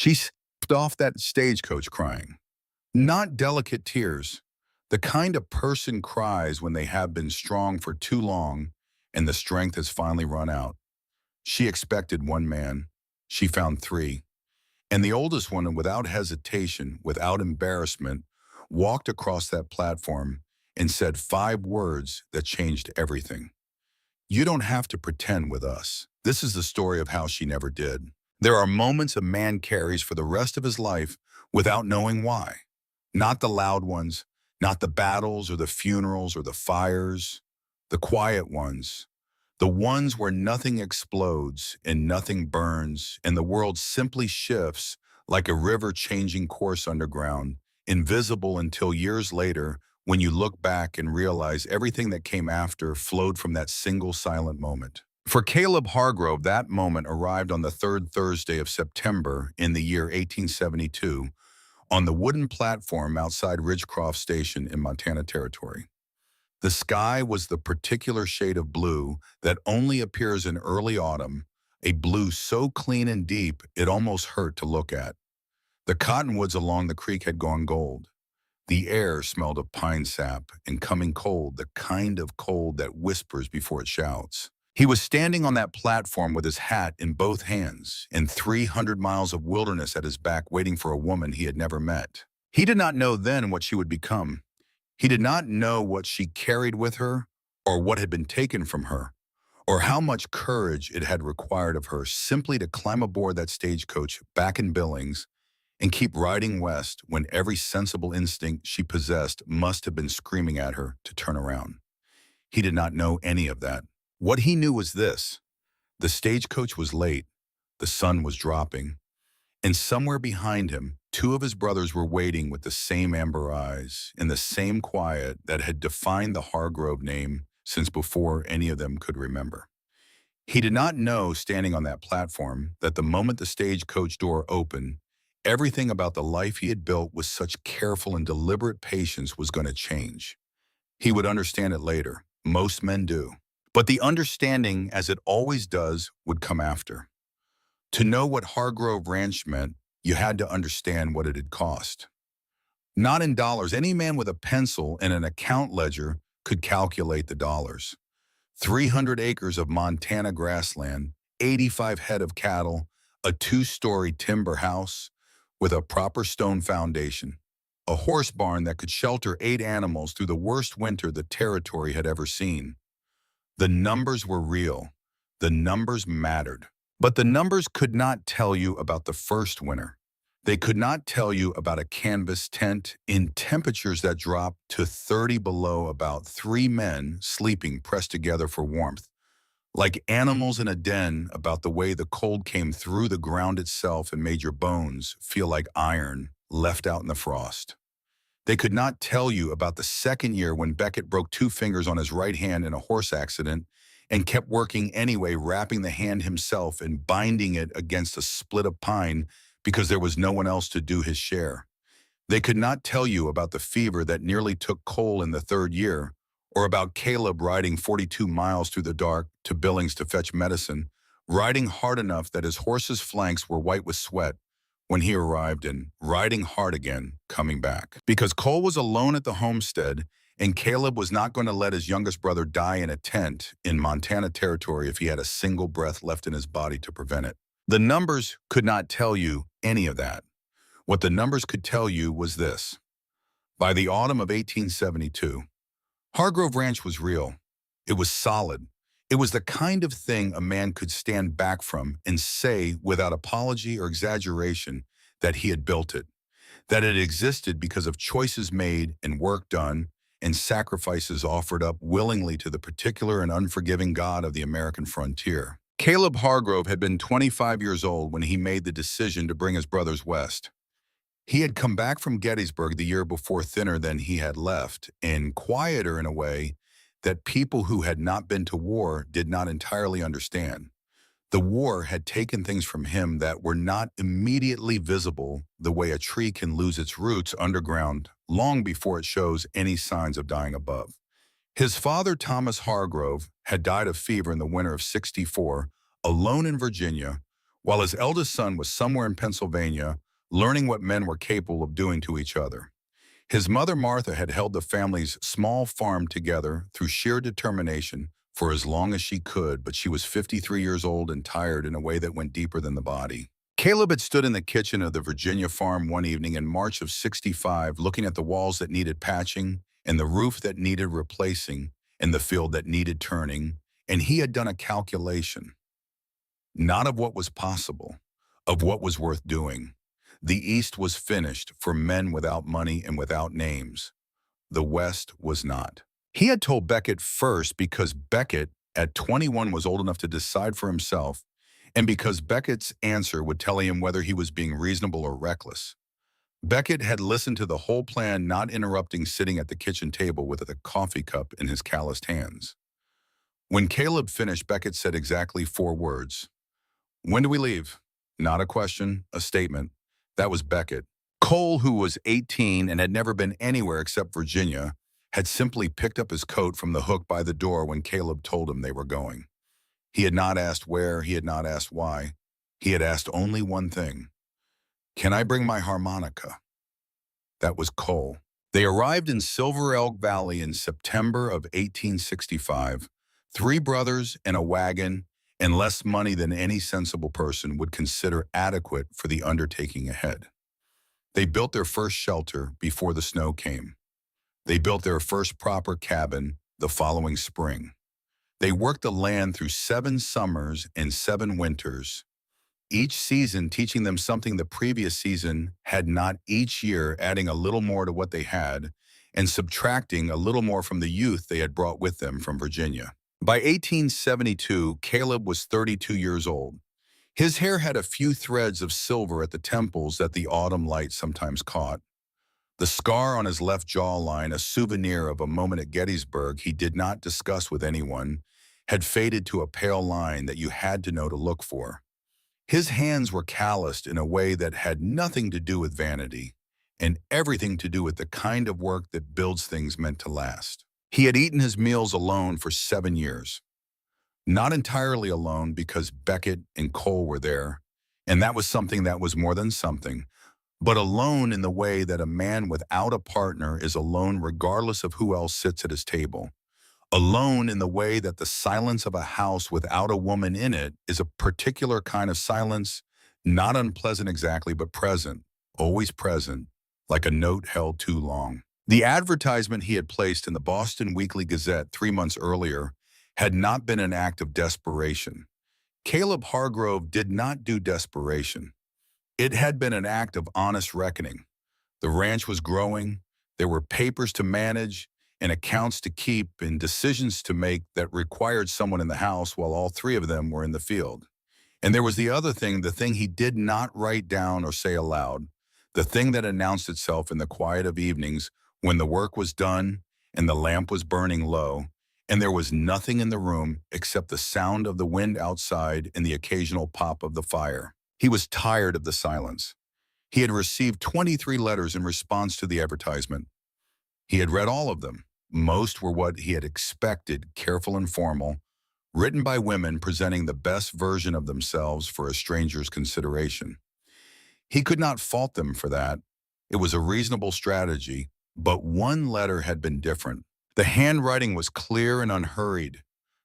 She stepped off that stagecoach crying. Not delicate tears, the kind a person cries when they have been strong for too long and the strength has finally run out. She expected one man. She found three. And the oldest one, without hesitation, without embarrassment, walked across that platform and said five words that changed everything. You don't have to pretend with us. This is the story of how she never did. There are moments a man carries for the rest of his life without knowing why. Not the loud ones, not the battles or the funerals or the fires, the quiet ones. The ones where nothing explodes and nothing burns and the world simply shifts like a river changing course underground, invisible until years later when you look back and realize everything that came after flowed from that single silent moment. For Caleb Hargrove, that moment arrived on the third Thursday of September in the year 1872 on the wooden platform outside Ridgecroft Station in Montana Territory. The sky was the particular shade of blue that only appears in early autumn, a blue so clean and deep it almost hurt to look at. The cottonwoods along the creek had gone gold. The air smelled of pine sap and coming cold, the kind of cold that whispers before it shouts. He was standing on that platform with his hat in both hands and 300 miles of wilderness at his back waiting for a woman he had never met. He did not know then what she would become. He did not know what she carried with her or what had been taken from her or how much courage it had required of her simply to climb aboard that stagecoach back in Billings and keep riding west when every sensible instinct she possessed must have been screaming at her to turn around. He did not know any of that. What he knew was this: the stagecoach was late, the sun was dropping, and somewhere behind him, two of his brothers were waiting with the same amber eyes and the same quiet that had defined the Hargrove name since before any of them could remember. He did not know, standing on that platform, that the moment the stagecoach door opened, everything about the life he had built with such careful and deliberate patience was going to change. He would understand it later. Most men do. But the understanding, as it always does, would come after. To know what Hargrove Ranch meant, you had to understand what it had cost. Not in dollars. Any man with a pencil and an account ledger could calculate the dollars. 300 acres of Montana grassland, 85 head of cattle, a two-story timber house with a proper stone foundation, a horse barn that could shelter 8 animals through the worst winter the territory had ever seen. The numbers were real. The numbers mattered. But the numbers could not tell you about the first winter. They could not tell you about a canvas tent in temperatures that dropped to 30 below, about 3 men sleeping pressed together for warmth, like animals in a den, about the way the cold came through the ground itself and made your bones feel like iron left out in the frost. They could not tell you about the second year when Beckett broke 2 fingers on his right hand in a horse accident and kept working anyway, wrapping the hand himself and binding it against a split of pine because there was no one else to do his share. They could not tell you about the fever that nearly took Cole in the 3rd year, or about Caleb riding 42 miles through the dark to Billings to fetch medicine, riding hard enough that his horse's flanks were white with sweat when he arrived, and riding hard again coming back. Because Cole was alone at the homestead, and Caleb was not going to let his youngest brother die in a tent in Montana Territory if he had a single breath left in his body to prevent it. The numbers could not tell you any of that. What the numbers could tell you was this: by the autumn of 1872, Hargrove Ranch was real. It was solid. It was the kind of thing a man could stand back from and say without apology or exaggeration that he had built it, that it existed because of choices made and work done and sacrifices offered up willingly to the particular and unforgiving God of the American frontier. Caleb Hargrove had been 25 years old when he made the decision to bring his brothers west. He had come back from Gettysburg the year before, thinner than he had left and quieter in a way that people who had not been to war did not entirely understand. The war had taken things from him that were not immediately visible, the way a tree can lose its roots underground long before it shows any signs of dying above. His father, Thomas Hargrove, had died of fever in the winter of '64, alone in Virginia, while his eldest son was somewhere in Pennsylvania, learning what men were capable of doing to each other. His mother, Martha, had held the family's small farm together through sheer determination for as long as she could, but she was 53 years old and tired in a way that went deeper than the body. Caleb had stood in the kitchen of the Virginia farm one evening in March of '65, looking at the walls that needed patching and the roof that needed replacing and the field that needed turning, and he had done a calculation, not of what was possible, of what was worth doing. The East was finished for men without money and without names. The West was not. He had told Beckett first because Beckett, at 21, was old enough to decide for himself, and because Beckett's answer would tell him whether he was being reasonable or reckless. Beckett had listened to the whole plan, not interrupting, sitting at the kitchen table with a coffee cup in his calloused hands. When Caleb finished, Beckett said exactly 4 words. "When do we leave?" Not a question, a statement. That was Beckett. Cole, who was 18 and had never been anywhere except Virginia, had simply picked up his coat from the hook by the door when Caleb told him they were going. He had not asked where, he had not asked why. He had asked only one thing. "Can I bring my harmonica?" That was Cole. They arrived in Silver Elk Valley in September of 1865, 3 brothers and a wagon and less money than any sensible person would consider adequate for the undertaking ahead. They built their first shelter before the snow came. They built their first proper cabin the following spring. They worked the land through 7 summers and 7 winters, each season teaching them something the previous season had not, each year adding a little more to what they had and subtracting a little more from the youth they had brought with them from Virginia. By 1872, Caleb was 32 years old. His hair had a few threads of silver at the temples that the autumn light sometimes caught. The scar on his left jawline, a souvenir of a moment at Gettysburg he did not discuss with anyone, had faded to a pale line that you had to know to look for. His hands were calloused in a way that had nothing to do with vanity and everything to do with the kind of work that builds things meant to last. He had eaten his meals alone for 7 years. Not entirely alone because Beckett and Cole were there, and that was something that was more than something, but alone in the way that a man without a partner is alone regardless of who else sits at his table. Alone in the way that the silence of a house without a woman in it is a particular kind of silence, not unpleasant exactly, but present, always present, like a note held too long. The advertisement he had placed in the Boston Weekly Gazette 3 months earlier had not been an act of desperation. Caleb Hargrove did not do desperation. It had been an act of honest reckoning. The ranch was growing, there were papers to manage, and accounts to keep, and decisions to make that required someone in the house while all 3 of them were in the field. And there was the other thing, the thing he did not write down or say aloud, the thing that announced itself in the quiet of evenings when the work was done and the lamp was burning low, and there was nothing in the room except the sound of the wind outside and the occasional pop of the fire. He was tired of the silence. He had received 23 letters in response to the advertisement. He had read all of them. Most were what he had expected, careful and formal, written by women presenting the best version of themselves for a stranger's consideration. He could not fault them for that. It was a reasonable strategy, but one letter had been different. The handwriting was clear and unhurried.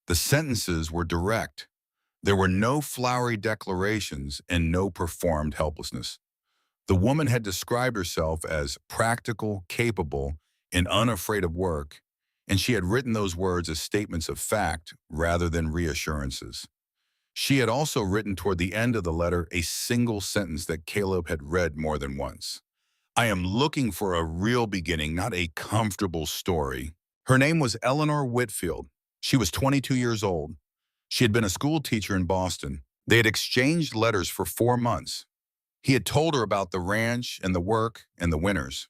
The sentences were direct. There were no flowery declarations and no performed helplessness. The woman had described herself as practical, capable, and unafraid of work, and she had written those words as statements of fact rather than reassurances. She had also written toward the end of the letter a single sentence that Caleb had read more than once. "I am looking for a real beginning, not a comfortable story." Her name was Eleanor Whitfield. She was 22 years old. She had been a school teacher in Boston. They had exchanged letters for 4 months. He had told her about the ranch and the work and the winters.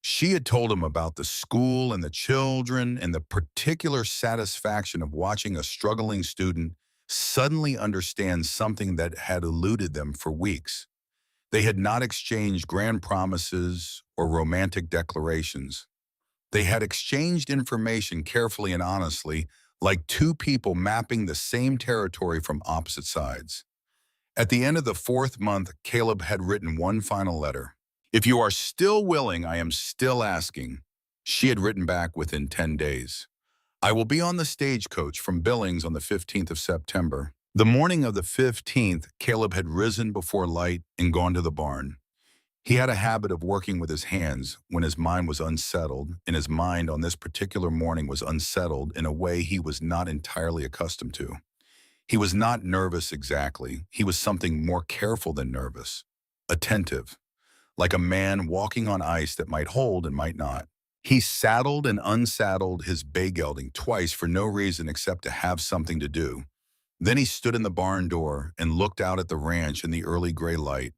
She had told him about the school and the children and the particular satisfaction of watching a struggling student suddenly understand something that had eluded them for weeks. They had not exchanged grand promises or romantic declarations. They had exchanged information carefully and honestly, like 2 people mapping the same territory from opposite sides. At the end of the fourth month, Caleb had written one final letter. "If you are still willing, I am still asking." She had written back within 10 days. "I will be on the stagecoach from Billings on the 15th of September." The morning of the 15th, Caleb had risen before light and gone to the barn. He had a habit of working with his hands when his mind was unsettled, and his mind on this particular morning was unsettled in a way he was not entirely accustomed to. He was not nervous exactly. He was something more careful than nervous. Attentive, like a man walking on ice that might hold and might not. He saddled and unsaddled his bay gelding twice for no reason except to have something to do. Then he stood in the barn door and looked out at the ranch in the early gray light,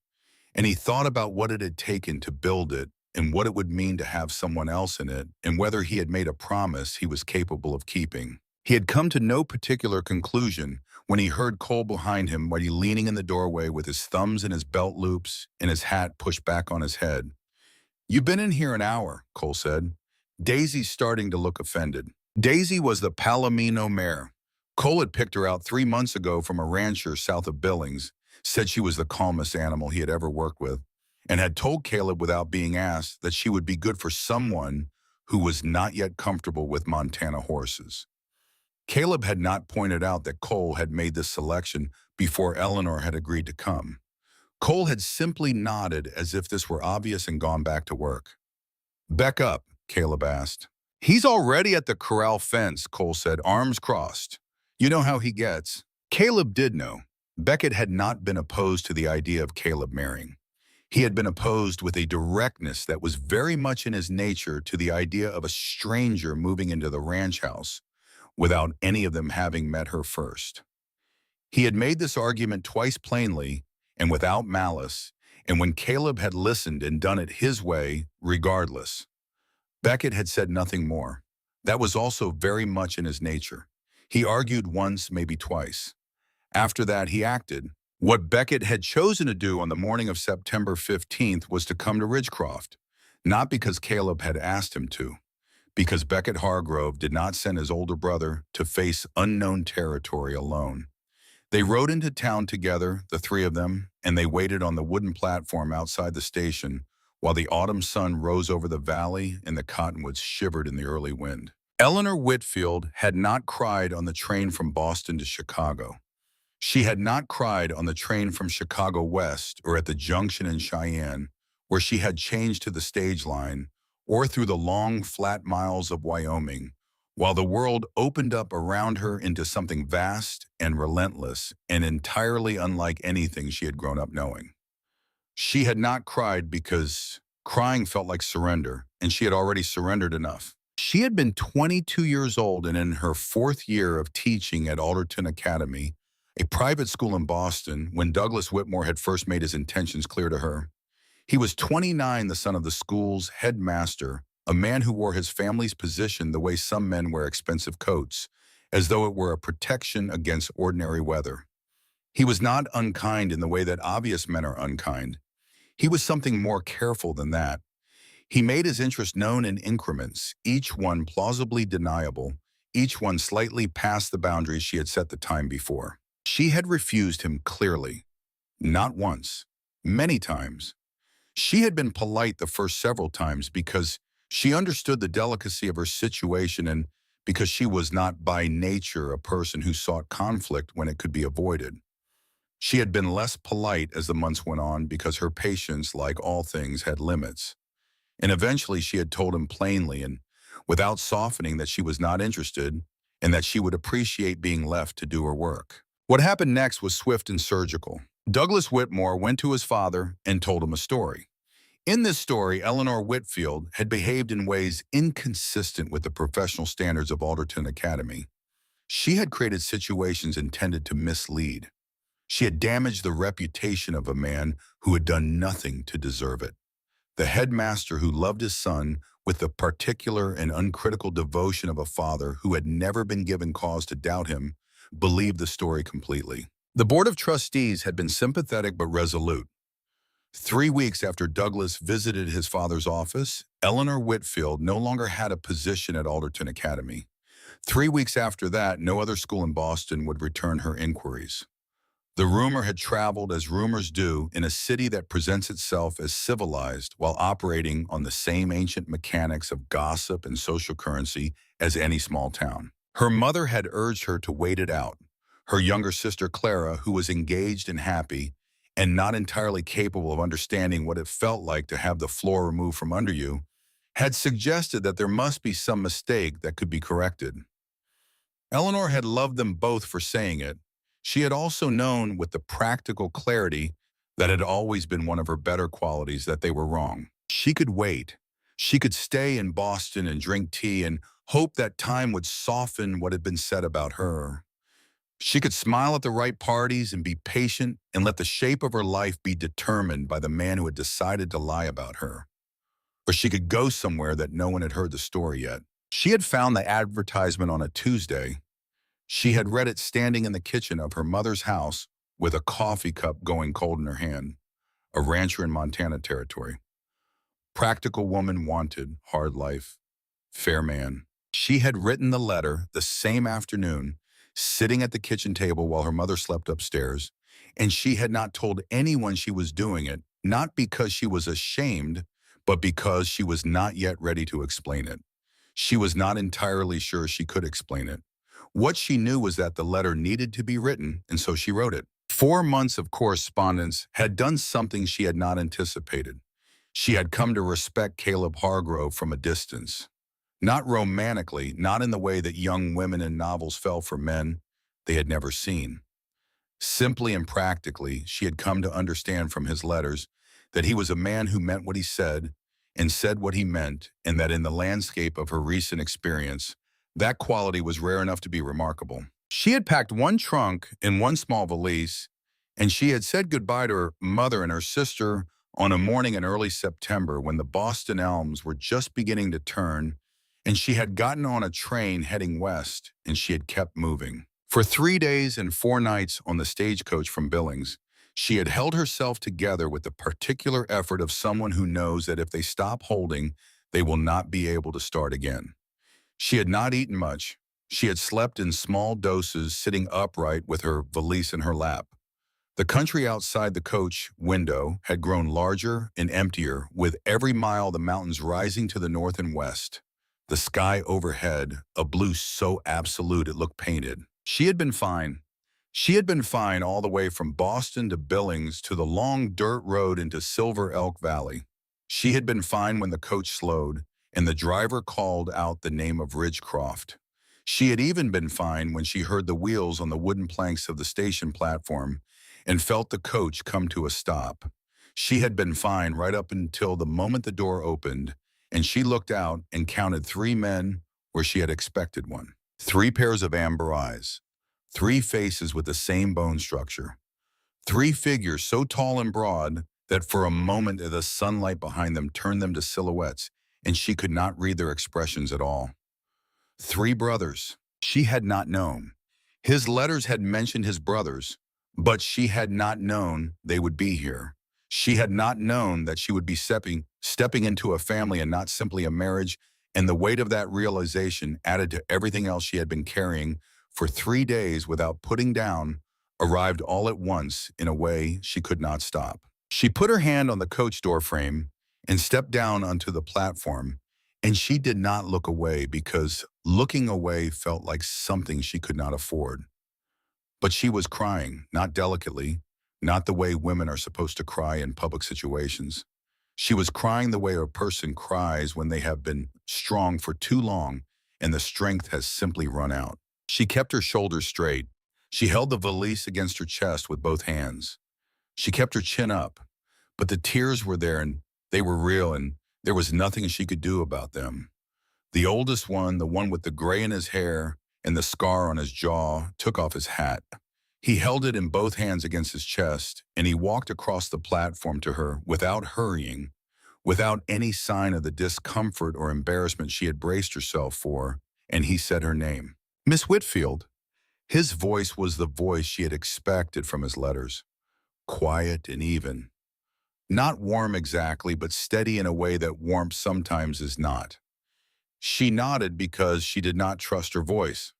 and he thought about what it had taken to build it and what it would mean to have someone else in it and whether he had made a promise he was capable of keeping. He had come to no particular conclusion when he heard Cole behind him while he leaning in the doorway with his thumbs in his belt loops and his hat pushed back on his head. "You've been in here an hour," Cole said. Daisy's starting to look offended. Daisy was the Palomino mare. Cole had picked her out 3 months ago from a rancher south of Billings, said she was the calmest animal he had ever worked with, and had told Caleb without being asked that she would be good for someone who was not yet comfortable with Montana horses. Caleb had not pointed out that Cole had made this selection before Eleanor had agreed to come. Cole had simply nodded as if this were obvious and gone back to work. "Beck up," Caleb asked. "He's already at the corral fence," Cole said, arms crossed. "You know how he gets." Caleb did know. Beckett had not been opposed to the idea of Caleb marrying. He had been opposed with a directness that was very much in his nature to the idea of a stranger moving into the ranch house without any of them having met her first. He had made this argument twice plainly and without malice, and when Caleb had listened and done it his way, regardless. Beckett had said nothing more. That was also very much in his nature. He argued once, maybe twice. After that, he acted. What Beckett had chosen to do on the morning of September 15th was to come to Ridgecroft, not because Caleb had asked him to, because Beckett Hargrove did not send his older brother to face unknown territory alone. They rode into town together, the three of them, and they waited on the wooden platform outside the station while the autumn sun rose over the valley and the cottonwoods shivered in the early wind. Eleanor Whitfield had not cried on the train from Boston to Chicago. She had not cried on the train from Chicago West or at the junction in Cheyenne, where she had changed to the stage line, or through the long, flat miles of Wyoming, while the world opened up around her into something vast and relentless and entirely unlike anything she had grown up knowing. She had not cried because crying felt like surrender, and she had already surrendered enough. She had been 22 years old and in her fourth year of teaching at Alderton Academy, a private school in Boston, when Douglas Whitmore had first made his intentions clear to her. He was 29, the son of the school's headmaster, a man who wore his family's position the way some men wear expensive coats, as though it were a protection against ordinary weather. He was not unkind in the way that obvious men are unkind. He was something more careful than that. He made his interest known in increments, each one plausibly deniable, each one slightly past the boundaries she had set the time before. She had refused him clearly, not once, many times. She had been polite the first several times because she understood the delicacy of her situation and because she was not by nature a person who sought conflict when it could be avoided. She had been less polite as the months went on because her patience, like all things, had limits. And eventually she had told him plainly and without softening that she was not interested and that she would appreciate being left to do her work. What happened next was swift and surgical. Douglas Whitmore went to his father and told him a story. In this story, Eleanor Whitfield had behaved in ways inconsistent with the professional standards of Alderton Academy. She had created situations intended to mislead. She had damaged the reputation of a man who had done nothing to deserve it. The headmaster who loved his son with the particular and uncritical devotion of a father who had never been given cause to doubt him, believed the story completely. The Board of Trustees had been sympathetic but resolute. 3 weeks after Douglas visited his father's office, Eleanor Whitfield no longer had a position at Alderton Academy. 3 weeks after that, no other school in Boston would return her inquiries. The rumor had traveled as rumors do in a city that presents itself as civilized while operating on the same ancient mechanics of gossip and social currency as any small town. Her mother had urged her to wait it out. Her younger sister Clara, who was engaged and happy and not entirely capable of understanding what it felt like to have the floor removed from under you, had suggested that there must be some mistake that could be corrected. Eleanor had loved them both for saying it. She had also known with the practical clarity that had always been one of her better qualities that they were wrong. She could wait. She could stay in Boston and drink tea and hope that time would soften what had been said about her. She could smile at the right parties and be patient and let the shape of her life be determined by the man who had decided to lie about her. Or she could go somewhere that no one had heard the story yet. She had found the advertisement on a Tuesday. She had read it standing in the kitchen of her mother's house with a coffee cup going cold in her hand, a rancher in Montana territory. Practical woman wanted, hard life, fair man. She had written the letter the same afternoon, sitting at the kitchen table while her mother slept upstairs, and she had not told anyone she was doing it, not because she was ashamed, but because she was not yet ready to explain it. She was not entirely sure she could explain it. What she knew was that the letter needed to be written, and so she wrote it. 4 months of correspondence had done something she had not anticipated. She had come to respect Caleb Hargrove from a distance. Not romantically, not in the way that young women in novels fell for men they had never seen. Simply and practically, she had come to understand from his letters that he was a man who meant what he said and said what he meant, and that in the landscape of her recent experience, that quality was rare enough to be remarkable. She had packed one trunk in one small valise, and she had said goodbye to her mother and her sister on a morning in early September when the Boston elms were just beginning to turn, and she had gotten on a train heading west, and she had kept moving. For 3 days and 4 nights on the stagecoach from Billings, she had held herself together with the particular effort of someone who knows that if they stop holding, they will not be able to start again. She had not eaten much. She had slept in small doses, sitting upright with her valise in her lap. The country outside the coach window had grown larger and emptier, with every mile the mountains rising to the north and west. The sky overhead, a blue so absolute it looked painted. She had been fine. She had been fine all the way from Boston to Billings to the long dirt road into Silver Elk Valley. She had been fine when the coach slowed and the driver called out the name of Ridgecroft. She had even been fine when she heard the wheels on the wooden planks of the station platform and felt the coach come to a stop. She had been fine right up until the moment the door opened and she looked out and counted 3 men where she had expected one. 3 pairs of amber eyes. 3 faces with the same bone structure. 3 figures so tall and broad that for a moment the sunlight behind them turned them to silhouettes, and she could not read their expressions at all. 3 brothers she had not known. His letters had mentioned his brothers, but she had not known they would be here. She had not known that she would be stepping into a family and not simply a marriage, and the weight of that realization, added to everything else she had been carrying for 3 days without putting down, arrived all at once in a way she could not stop. She put her hand on the coach door frame and stepped down onto the platform, and she did not look away because looking away felt like something she could not afford. But she was crying, not delicately, not the way women are supposed to cry in public situations. She was crying the way a person cries when they have been strong for too long and the strength has simply run out. She kept her shoulders straight. She held the valise against her chest with both hands. She kept her chin up, but the tears were there and they were real, and there was nothing she could do about them. The oldest one, the one with the gray in his hair and the scar on his jaw, took off his hat. He held it in both hands against his chest, and he walked across the platform to her without hurrying, without any sign of the discomfort or embarrassment she had braced herself for, and he said her name. Miss Whitfield. His voice was the voice she had expected from his letters, quiet and even. Not warm exactly, but steady in a way that warmth sometimes is not. She nodded because she did not trust her voice.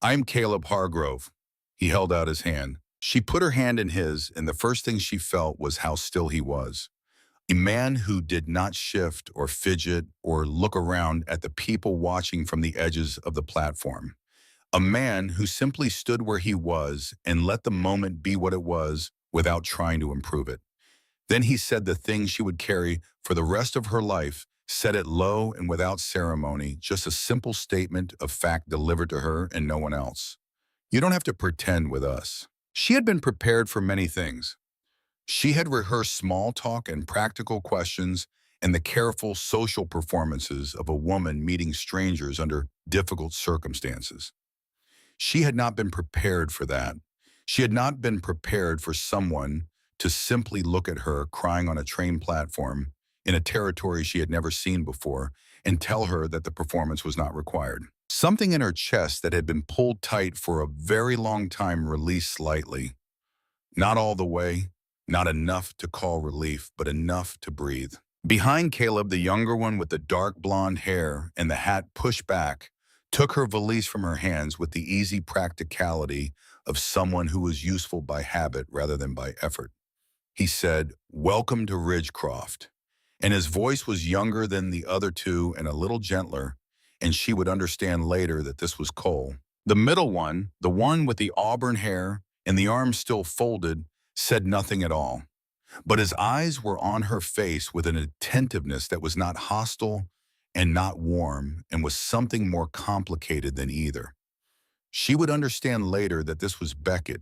"I'm Caleb Hargrove." He held out his hand. She put her hand in his, and the first thing she felt was how still he was. A man who did not shift or fidget or look around at the people watching from the edges of the platform. A man who simply stood where he was and let the moment be what it was without trying to improve it. Then he said the thing she would carry for the rest of her life, said it low and without ceremony, just a simple statement of fact delivered to her and no one else. You don't have to pretend with us. She had been prepared for many things. She had rehearsed small talk and practical questions and the careful social performances of a woman meeting strangers under difficult circumstances. She had not been prepared for that. She had not been prepared for someone to simply look at her crying on a train platform in a territory she had never seen before and tell her that the performance was not required. Something in her chest that had been pulled tight for a very long time released slightly. Not all the way, not enough to call relief, but enough to breathe. Behind Caleb, the younger one with the dark blonde hair and the hat pushed back, took her valise from her hands with the easy practicality of someone who was useful by habit rather than by effort. He said, "Welcome to Ridgecroft." And his voice was younger than the other two and a little gentler, and she would understand later that this was Cole. The middle one, the one with the auburn hair and the arms still folded, said nothing at all. But his eyes were on her face with an attentiveness that was not hostile and not warm and was something more complicated than either. She would understand later that this was Beckett,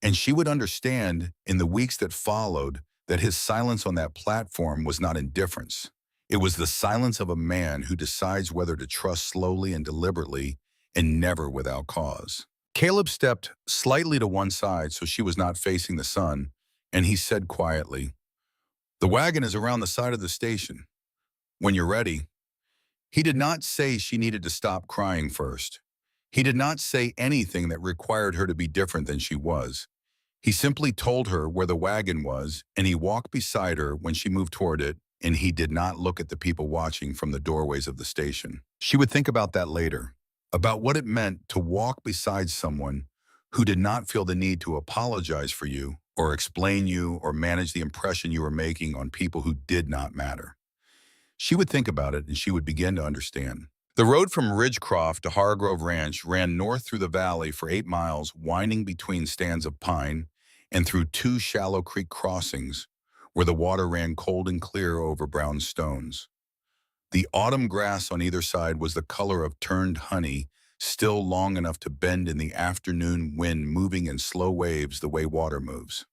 and she would understand in the weeks that followed that his silence on that platform was not indifference. It was the silence of a man who decides whether to trust slowly and deliberately and never without cause. Caleb stepped slightly to one side so she was not facing the sun, and he said quietly, "The wagon is around the side of the station. When you're ready." He did not say she needed to stop crying first. He did not say anything that required her to be different than she was. He simply told her where the wagon was, and he walked beside her when she moved toward it, and he did not look at the people watching from the doorways of the station. She would think about that later, about what it meant to walk beside someone who did not feel the need to apologize for you or explain you or manage the impression you were making on people who did not matter. She would think about it and she would begin to understand. The road from Ridgecroft to Hargrove Ranch ran north through the valley for 8 miles, winding between stands of pine and through 2 shallow creek crossings where the water ran cold and clear over brown stones. The autumn grass on either side was the color of turned honey, still long enough to bend in the afternoon wind, moving in slow waves the way water moves.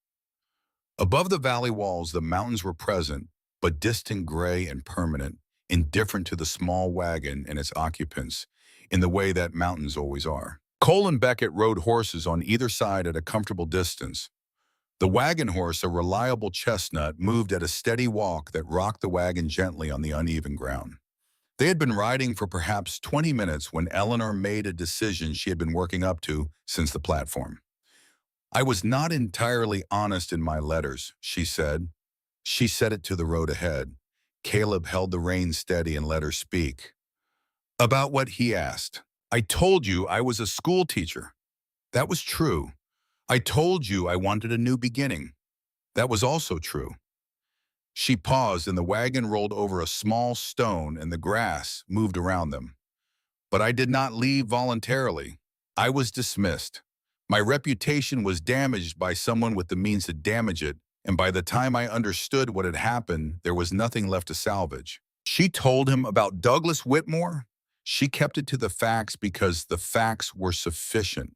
Above the valley walls, the mountains were present, but distant, gray and permanent, indifferent to the small wagon and its occupants, in the way that mountains always are. Cole and Beckett rode horses on either side at a comfortable distance. The wagon horse, a reliable chestnut, moved at a steady walk that rocked the wagon gently on the uneven ground. They had been riding for perhaps 20 minutes when Eleanor made a decision she had been working up to since the platform. "I was not entirely honest in my letters," she said. She said it to the road ahead. Caleb held the reins steady and let her speak. "About what?" he asked. "I told you I was a school teacher. That was true. I told you I wanted a new beginning. That was also true." She paused and the wagon rolled over a small stone and the grass moved around them. "But I did not leave voluntarily. I was dismissed. My reputation was damaged by someone with the means to damage it, and by the time I understood what had happened, there was nothing left to salvage." She told him about Douglas Whitmore. She kept it to the facts because the facts were sufficient.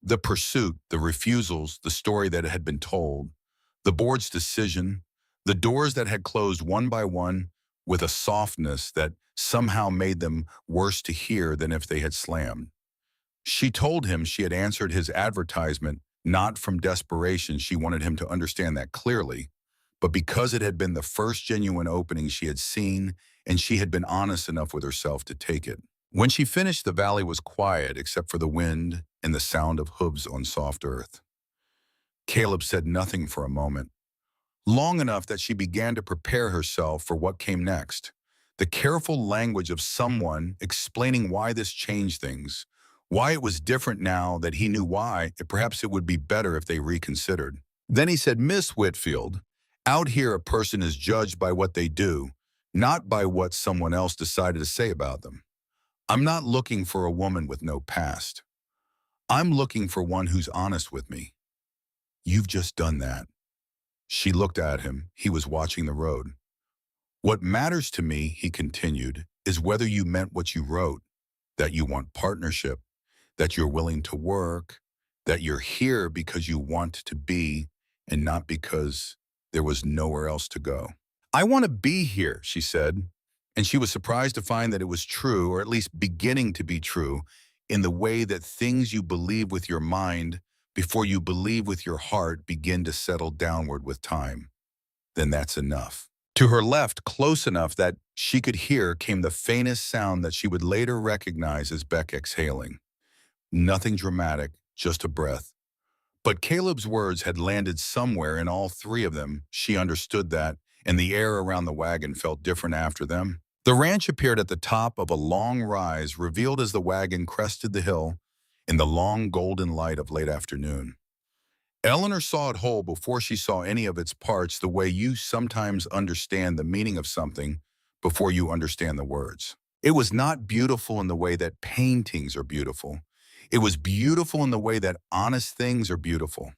The pursuit, the refusals, the story that had been told, the board's decision, the doors that had closed one by one with a softness that somehow made them worse to hear than if they had slammed. She told him she had answered his advertisement not from desperation, she wanted him to understand that clearly, but because it had been the first genuine opening she had seen and she had been honest enough with herself to take it. When she finished, the valley was quiet except for the wind and the sound of hooves on soft earth. Caleb said nothing for a moment, long enough that she began to prepare herself for what came next. The careful language of someone explaining why this changed things, Why it was different now that he knew why, perhaps it would be better if they reconsidered. Then he said, Miss Whitfield, out here a person is judged by what they do, not by what someone else decided to say about them. I'm not looking for a woman with no past. I'm looking for one who's honest with me. You've just done that. She looked at him. He was watching the road. What matters to me, he continued, is whether you meant what you wrote, that you want partnership, that you're willing to work, that you're here because you want to be and not because there was nowhere else to go. I want to be here, she said, and she was surprised to find that it was true, or at least beginning to be true, in the way that things you believe with your mind before you believe with your heart begin to settle downward with time. Then that's enough. To her left, close enough that she could hear, came the faintest sound that she would later recognize as Beck exhaling. Nothing dramatic, just a breath. But Caleb's words had landed somewhere in all three of them. She understood that, and the air around the wagon felt different after them. The ranch appeared at the top of a long rise, revealed as the wagon crested the hill in the long golden light of late afternoon. Eleanor saw it whole before she saw any of its parts, the way you sometimes understand the meaning of something before you understand the words. It was not beautiful in the way that paintings are beautiful. It was beautiful in the way that honest things are beautiful.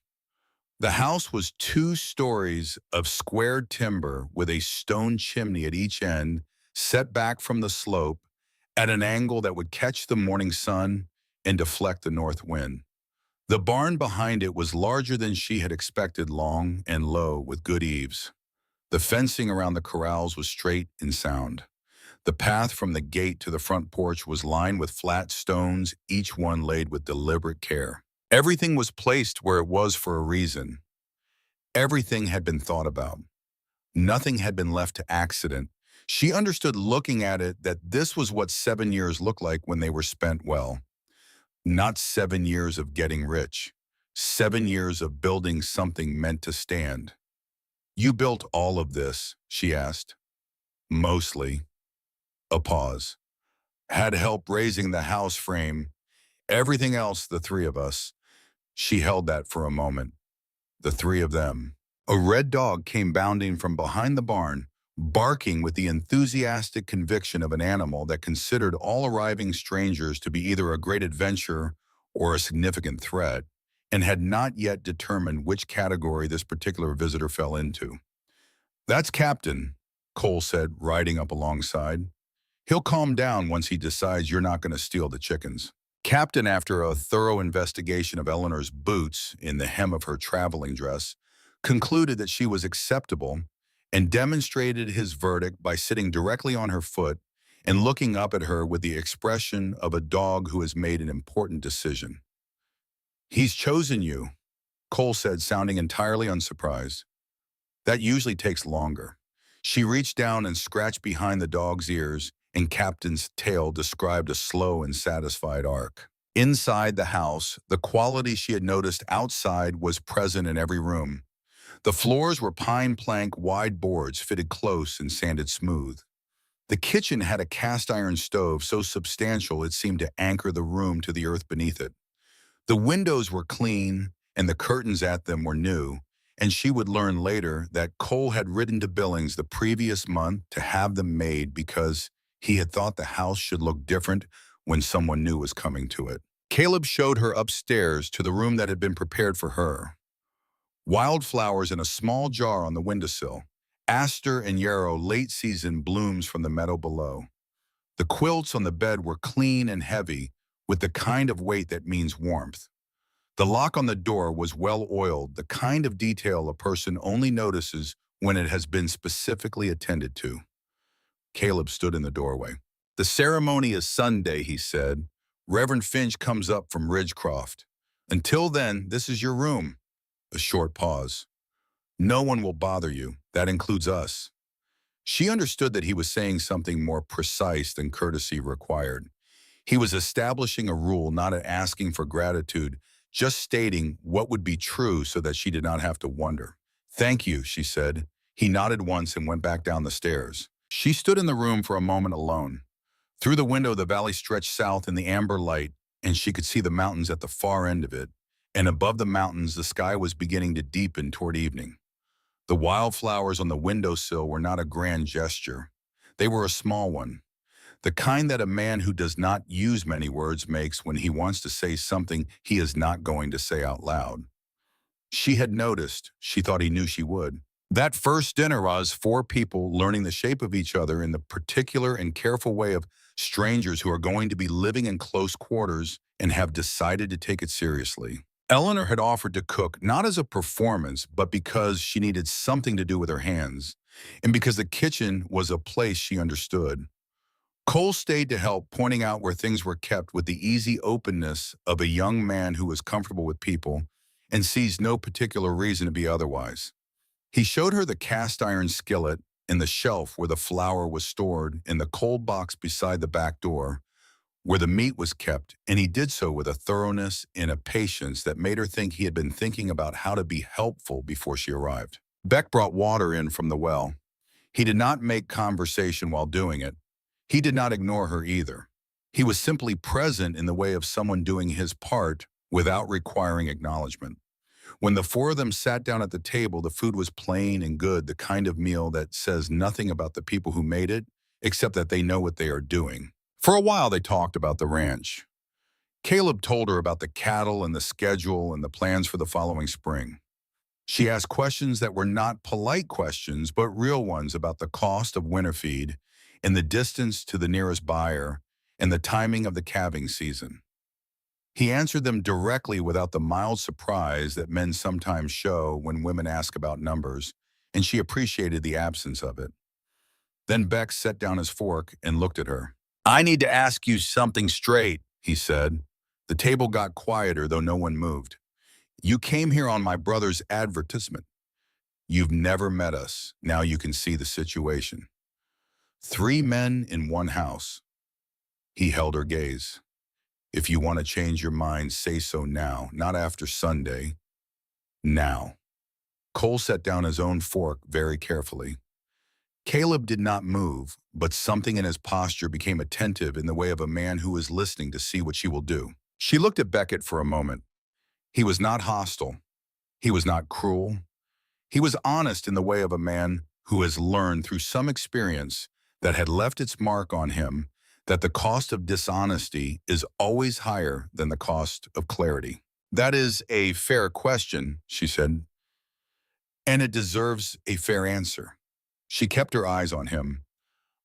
The house was 2 stories of squared timber with a stone chimney at each end, set back from the slope at an angle that would catch the morning sun and deflect the north wind. The barn behind it was larger than she had expected, long and low with good eaves. The fencing around the corrals was straight and sound. The path from the gate to the front porch was lined with flat stones, each one laid with deliberate care. Everything was placed where it was for a reason. Everything had been thought about. Nothing had been left to accident. She understood looking at it that this was what 7 years looked like when they were spent well. Not 7 years of getting rich. 7 years of building something meant to stand. You built all of this, she asked. Mostly. A pause. Had help raising the house frame. Everything else, the three of us. She held that for a moment. The three of them. A red dog came bounding from behind the barn, barking with the enthusiastic conviction of an animal that considered all arriving strangers to be either a great adventure or a significant threat, and had not yet determined which category this particular visitor fell into. That's Captain, Cole said, riding up alongside. He'll calm down once he decides you're not going to steal the chickens. Captain, after a thorough investigation of Eleanor's boots in the hem of her traveling dress, concluded that she was acceptable and demonstrated his verdict by sitting directly on her foot and looking up at her with the expression of a dog who has made an important decision. He's chosen you, Cole said, sounding entirely unsurprised. That usually takes longer. She reached down and scratched behind the dog's ears, and Captain's tail described a slow and satisfied arc. Inside the house, the quality she had noticed outside was present in every room. The floors were pine plank wide boards fitted close and sanded smooth. The kitchen had a cast iron stove so substantial it seemed to anchor the room to the earth beneath it. The windows were clean and the curtains at them were new, and she would learn later that Cole had written to Billings the previous month to have them made because he had thought the house should look different when someone new was coming to it. Caleb showed her upstairs to the room that had been prepared for her. Wildflowers in a small jar on the windowsill, aster and yarrow late-season blooms from the meadow below. The quilts on the bed were clean and heavy, with the kind of weight that means warmth. The lock on the door was well-oiled, the kind of detail a person only notices when it has been specifically attended to. Caleb stood in the doorway. The ceremony is Sunday, he said. Reverend Finch comes up from Ridgecroft. Until then, this is your room. A short pause. No one will bother you. That includes us. She understood that he was saying something more precise than courtesy required. He was establishing a rule, not asking for gratitude, just stating what would be true so that she did not have to wonder. Thank you, she said. He nodded once and went back down the stairs. She stood in the room for a moment alone. Through the window, the valley stretched south in the amber light, and she could see the mountains at the far end of it, and above the mountains the sky was beginning to deepen toward evening. The wildflowers on the windowsill were not a grand gesture. They were a small one, the kind that a man who does not use many words makes when he wants to say something he is not going to say out loud. She had noticed, she thought he knew she would. That first dinner was four people learning the shape of each other in the particular and careful way of strangers who are going to be living in close quarters and have decided to take it seriously. Eleanor had offered to cook not as a performance, but because she needed something to do with her hands, and because the kitchen was a place she understood. Cole stayed to help, pointing out where things were kept with the easy openness of a young man who was comfortable with people and sees no particular reason to be otherwise. He showed her the cast iron skillet and the shelf where the flour was stored and the cold box beside the back door where the meat was kept, and he did so with a thoroughness and a patience that made her think he had been thinking about how to be helpful before she arrived. Beck brought water in from the well. He did not make conversation while doing it. He did not ignore her either. He was simply present in the way of someone doing his part without requiring acknowledgement. When the four of them sat down at the table, the food was plain and good, the kind of meal that says nothing about the people who made it, except that they know what they are doing. For a while, they talked about the ranch. Caleb told her about the cattle and the schedule and the plans for the following spring. She asked questions that were not polite questions, but real ones about the cost of winter feed and the distance to the nearest buyer and the timing of the calving season. He answered them directly without the mild surprise that men sometimes show when women ask about numbers, and she appreciated the absence of it. Then Beck set down his fork and looked at her. "I need to ask you something straight," he said. The table got quieter, though no one moved. "You came here on my brother's advertisement. You've never met us. Now you can see the situation. 3 men in one house." He held her gaze. "If you want to change your mind, say so now, not after Sunday. Now." Cole set down his own fork very carefully. Caleb did not move, but something in his posture became attentive in the way of a man who is listening to see what she will do. She looked at Beckett for a moment. He was not hostile. He was not cruel. He was honest in the way of a man who has learned through some experience that had left its mark on him that the cost of dishonesty is always higher than the cost of clarity. "That is a fair question," she said, "and it deserves a fair answer." She kept her eyes on him.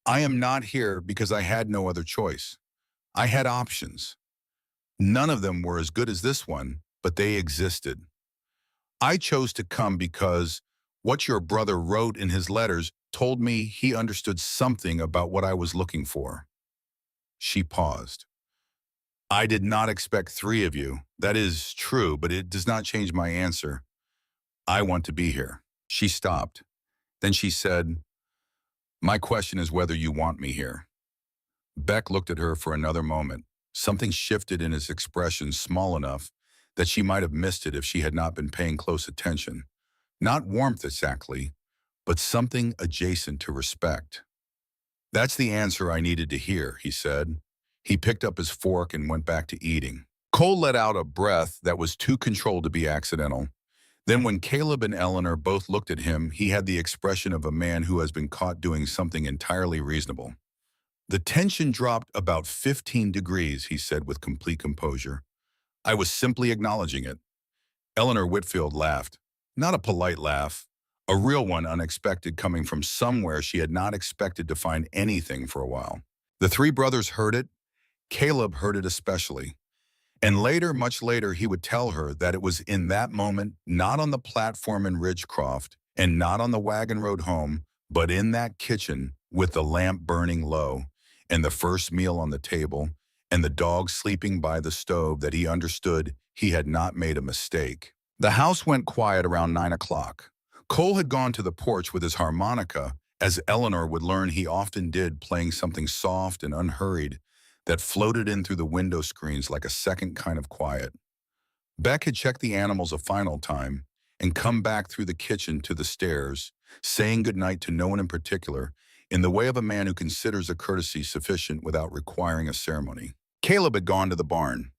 "I am not here because I had no other choice. I had options. None of them were as good as this one, but they existed. I chose to come because what your brother wrote in his letters told me he understood something about what I was looking for." She paused. "I did not expect 3 of you. That is true, but it does not change my answer. I want to be here." She stopped. Then she said, "My question is whether you want me here." Beck looked at her for another moment. Something shifted in his expression small enough that she might have missed it if she had not been paying close attention. Not warmth exactly, but something adjacent to respect. "That's the answer I needed to hear," he said. He picked up his fork and went back to eating. Cole let out a breath that was too controlled to be accidental. Then when Caleb and Eleanor both looked at him, he had the expression of a man who has been caught doing something entirely reasonable. "The tension dropped about 15 degrees, he said with complete composure. "I was simply acknowledging it." Eleanor Whitfield laughed. Not a polite laugh, a real one, unexpected, coming from somewhere she had not expected to find anything for a while. The 3 brothers heard it. Caleb heard it especially. And later, much later, he would tell her that it was in that moment, not on the platform in Ridgecroft and not on the wagon road home, but in that kitchen with the lamp burning low and the first meal on the table and the dog sleeping by the stove that he understood he had not made a mistake. The house went quiet around 9 o'clock. Cole had gone to the porch with his harmonica, as Eleanor would learn he often did, playing something soft and unhurried that floated in through the window screens like a second kind of quiet. Beck had checked the animals a final time and come back through the kitchen to the stairs, saying goodnight to no one in particular, in the way of a man who considers a courtesy sufficient without requiring a ceremony. Caleb had gone to the barn.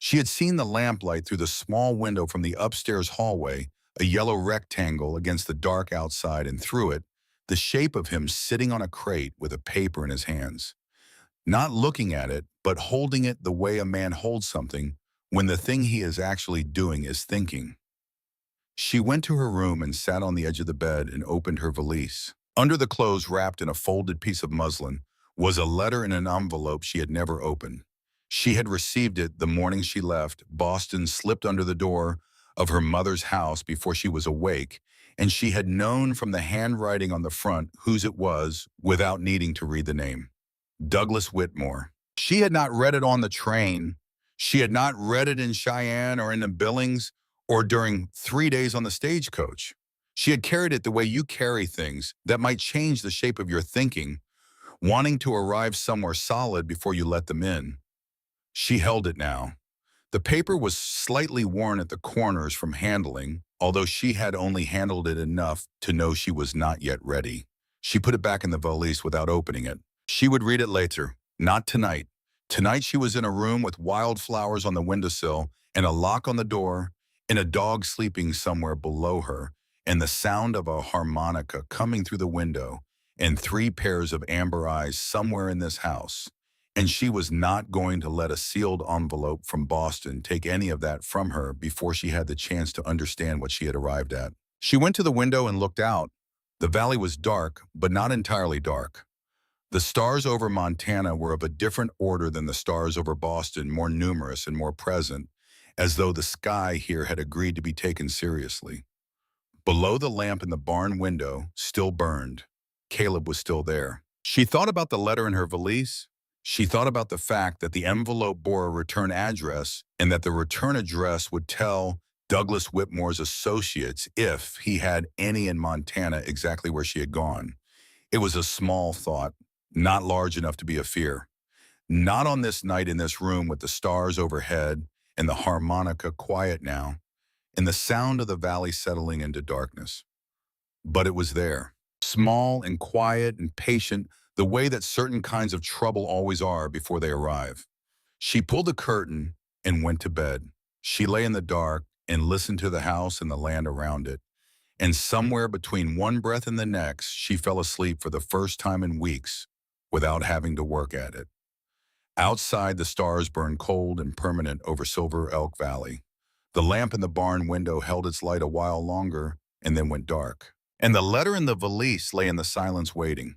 She had seen the lamplight through the small window from the upstairs hallway, a yellow rectangle against the dark outside, and through it, the shape of him sitting on a crate with a paper in his hands. Not looking at it, but holding it the way a man holds something when the thing he is actually doing is thinking. She went to her room and sat on the edge of the bed and opened her valise. Under the clothes, wrapped in a folded piece of muslin, was a letter in an envelope she had never opened. She had received it the morning she left. Boston slipped under the door of her mother's house before she was awake, and she had known from the handwriting on the front whose it was without needing to read the name. Douglas Whitmore. She had not read it on the train. She had not read it in Cheyenne or in the Billings or during 3 days on the stagecoach. She had carried it the way you carry things that might change the shape of your thinking, wanting to arrive somewhere solid before you let them in. She held it now. The paper was slightly worn at the corners from handling, although she had only handled it enough to know she was not yet ready. She put it back in the valise without opening it. She would read it later, not tonight. Tonight she was in a room with wildflowers on the windowsill and a lock on the door, and a dog sleeping somewhere below her, and the sound of a harmonica coming through the window, and 3 pairs of amber eyes somewhere in this house. And she was not going to let a sealed envelope from Boston take any of that from her before she had the chance to understand what she had arrived at. She went to the window and looked out. The valley was dark, but not entirely dark. The stars over Montana were of a different order than the stars over Boston, more numerous and more present, as though the sky here had agreed to be taken seriously. Below the lamp in the barn window still burned. Caleb was still there. She thought about the letter in her valise. She thought about the fact that the envelope bore a return address and that the return address would tell Douglas Whitmore's associates, if he had any in Montana, exactly where she had gone. It was a small thought, not large enough to be a fear. Not on this night in this room with the stars overhead and the harmonica quiet now, and the sound of the valley settling into darkness. But it was there, small and quiet and patient, the way that certain kinds of trouble always are before they arrive. She pulled the curtain and went to bed. She lay in the dark and listened to the house and the land around it. And somewhere between one breath and the next, she fell asleep for the first time in weeks without having to work at it. Outside, the stars burned cold and permanent over Silver Elk Valley. The lamp in the barn window held its light a while longer and then went dark. And the letter in the valise lay in the silence waiting.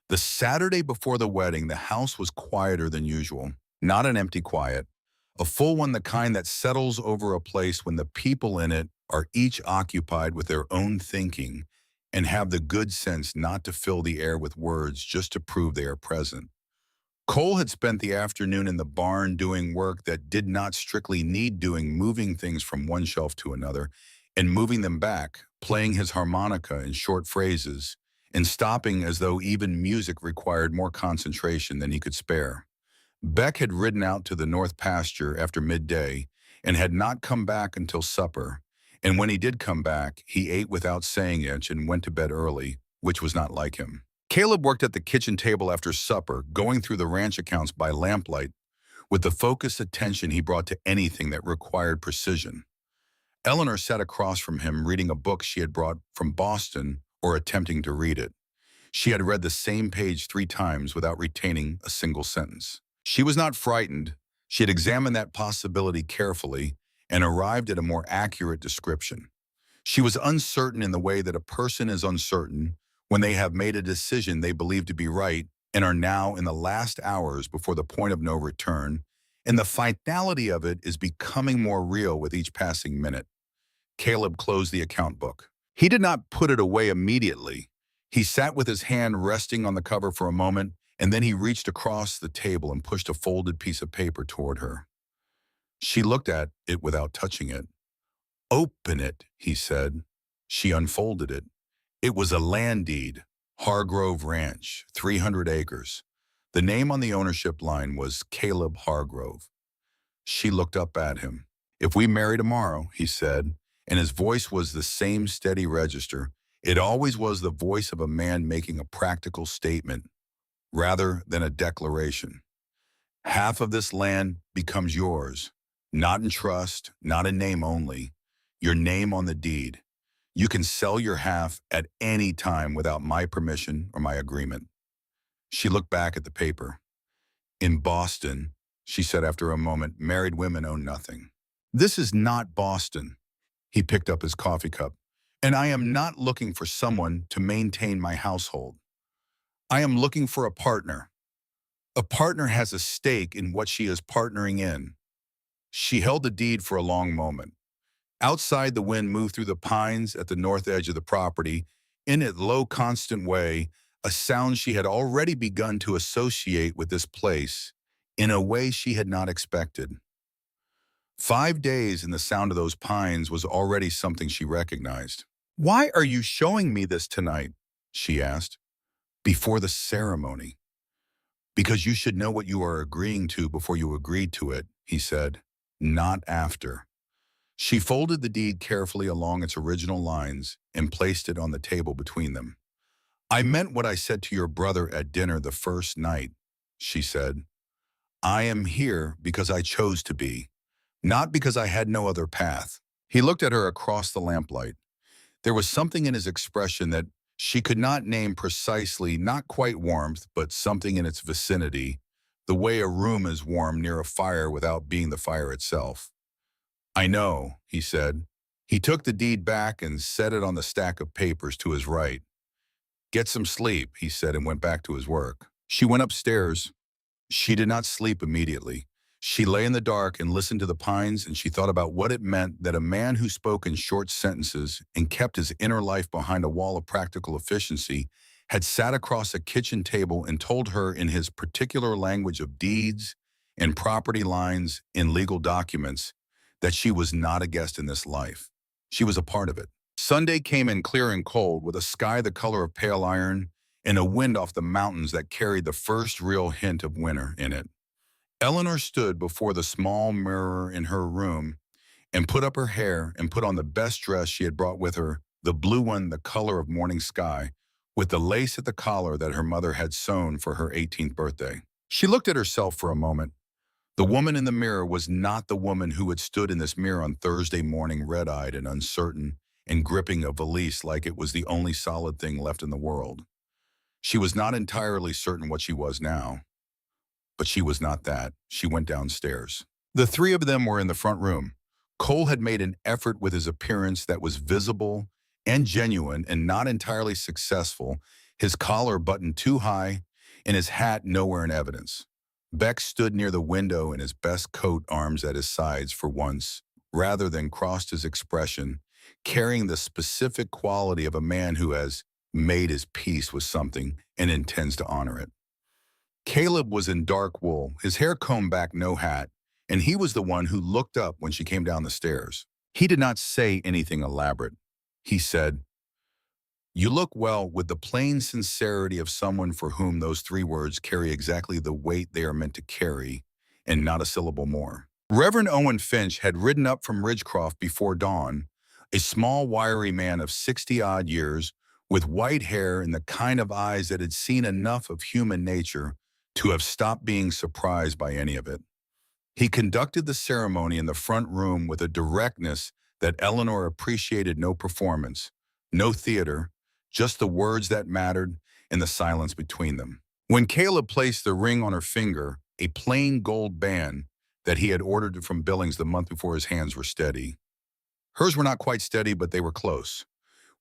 The Saturday before the wedding, the house was quieter than usual. Not an empty quiet, a full one, the kind that settles over a place when the people in it are each occupied with their own thinking and have the good sense not to fill the air with words just to prove they are present. Cole had spent the afternoon in the barn doing work that did not strictly need doing, moving things from one shelf to another and moving them back, playing his harmonica in short phrases, and stopping as though even music required more concentration than he could spare. Beck had ridden out to the north pasture after midday and had not come back until supper, and when he did come back, he ate without saying it and went to bed early, which was not like him. Caleb worked at the kitchen table after supper, going through the ranch accounts by lamplight with the focused attention he brought to anything that required precision. Eleanor sat across from him reading a book she had brought from Boston or attempting to read it. She had read the same page 3 times without retaining a single sentence. She was not frightened. She had examined that possibility carefully and arrived at a more accurate description. She was uncertain in the way that a person is uncertain when they have made a decision they believe to be right and are now in the last hours before the point of no return, and the finality of it is becoming more real with each passing minute. Caleb closed the account book. He did not put it away immediately. He sat with his hand resting on the cover for a moment, and then he reached across the table and pushed a folded piece of paper toward her. She looked at it without touching it. "Open it," he said. She unfolded it. It was a land deed, Hargrove Ranch, 300 acres. The name on the ownership line was Caleb Hargrove. She looked up at him. "If we marry tomorrow," he said, and his voice was the same steady register. It always was the voice of a man making a practical statement rather than a declaration. "Half of this land becomes yours. Not in trust, not in name only. Your name on the deed. You can sell your half at any time without my permission or my agreement. She looked back at the paper. In Boston, she said after a moment, married women own nothing. This is not Boston. He picked up his coffee cup. And I am not looking for someone to maintain my household. I am looking for a partner. A partner has a stake in what she is partnering in. She held the deed for a long moment. Outside, the wind moved through the pines at the north edge of the property, in its low, constant way, a sound she had already begun to associate with this place in a way she had not expected. 5 days in the sound of those pines was already something she recognized. "Why are you showing me this tonight?" she asked. "Before the ceremony." "Because you should know what you are agreeing to before you agreed to it," he said. "Not after." She folded the deed carefully along its original lines and placed it on the table between them. "I meant what I said to your brother at dinner the first night," she said. "I am here because I chose to be, not because I had no other path." He looked at her across the lamplight. There was something in his expression that she could not name precisely, not quite warmth, but something in its vicinity, the way a room is warm near a fire without being the fire itself. "I know," he said. He took the deed back and set it on the stack of papers to his right. "Get some sleep," he said, and went back to his work. She went upstairs. She did not sleep immediately. She lay in the dark and listened to the pines, and she thought about what it meant that a man who spoke in short sentences and kept his inner life behind a wall of practical efficiency had sat across a kitchen table and told her in his particular language of deeds and property lines in legal documents that she was not a guest in this life. She was a part of it. Sunday came in clear and cold, with a sky the color of pale iron and a wind off the mountains that carried the first real hint of winter in it. Eleanor stood before the small mirror in her room and put up her hair and put on the best dress she had brought with her, the blue one the color of morning sky, with the lace at the collar that her mother had sewn for her 18th birthday. She looked at herself for a moment. The woman in the mirror was not the woman who had stood in this mirror on Thursday morning, red-eyed and uncertain and gripping a valise like it was the only solid thing left in the world. She was not entirely certain what she was now. But she was not that. She went downstairs. The three of them were in the front room. Cole had made an effort with his appearance that was visible and genuine and not entirely successful, his collar buttoned too high and his hat nowhere in evidence. Beck stood near the window in his best coat, arms at his sides for once, rather than crossed his expression, carrying the specific quality of a man who has made his peace with something and intends to honor it. Caleb was in dark wool, his hair combed back, no hat, and he was the one who looked up when she came down the stairs. He did not say anything elaborate. He said, "You look well," with the plain sincerity of someone for whom those three words carry exactly the weight they are meant to carry, and not a syllable more. Reverend Owen Finch had ridden up from Ridgecroft before dawn, a small, wiry man of 60-odd years, with white hair and the kind of eyes that had seen enough of human nature to have stopped being surprised by any of it. He conducted the ceremony in the front room with a directness that Eleanor appreciated. No performance, no theater, just the words that mattered and the silence between them. When Caleb placed the ring on her finger, a plain gold band that he had ordered from Billings the month before, his hands were steady. Hers were not quite steady, but they were close.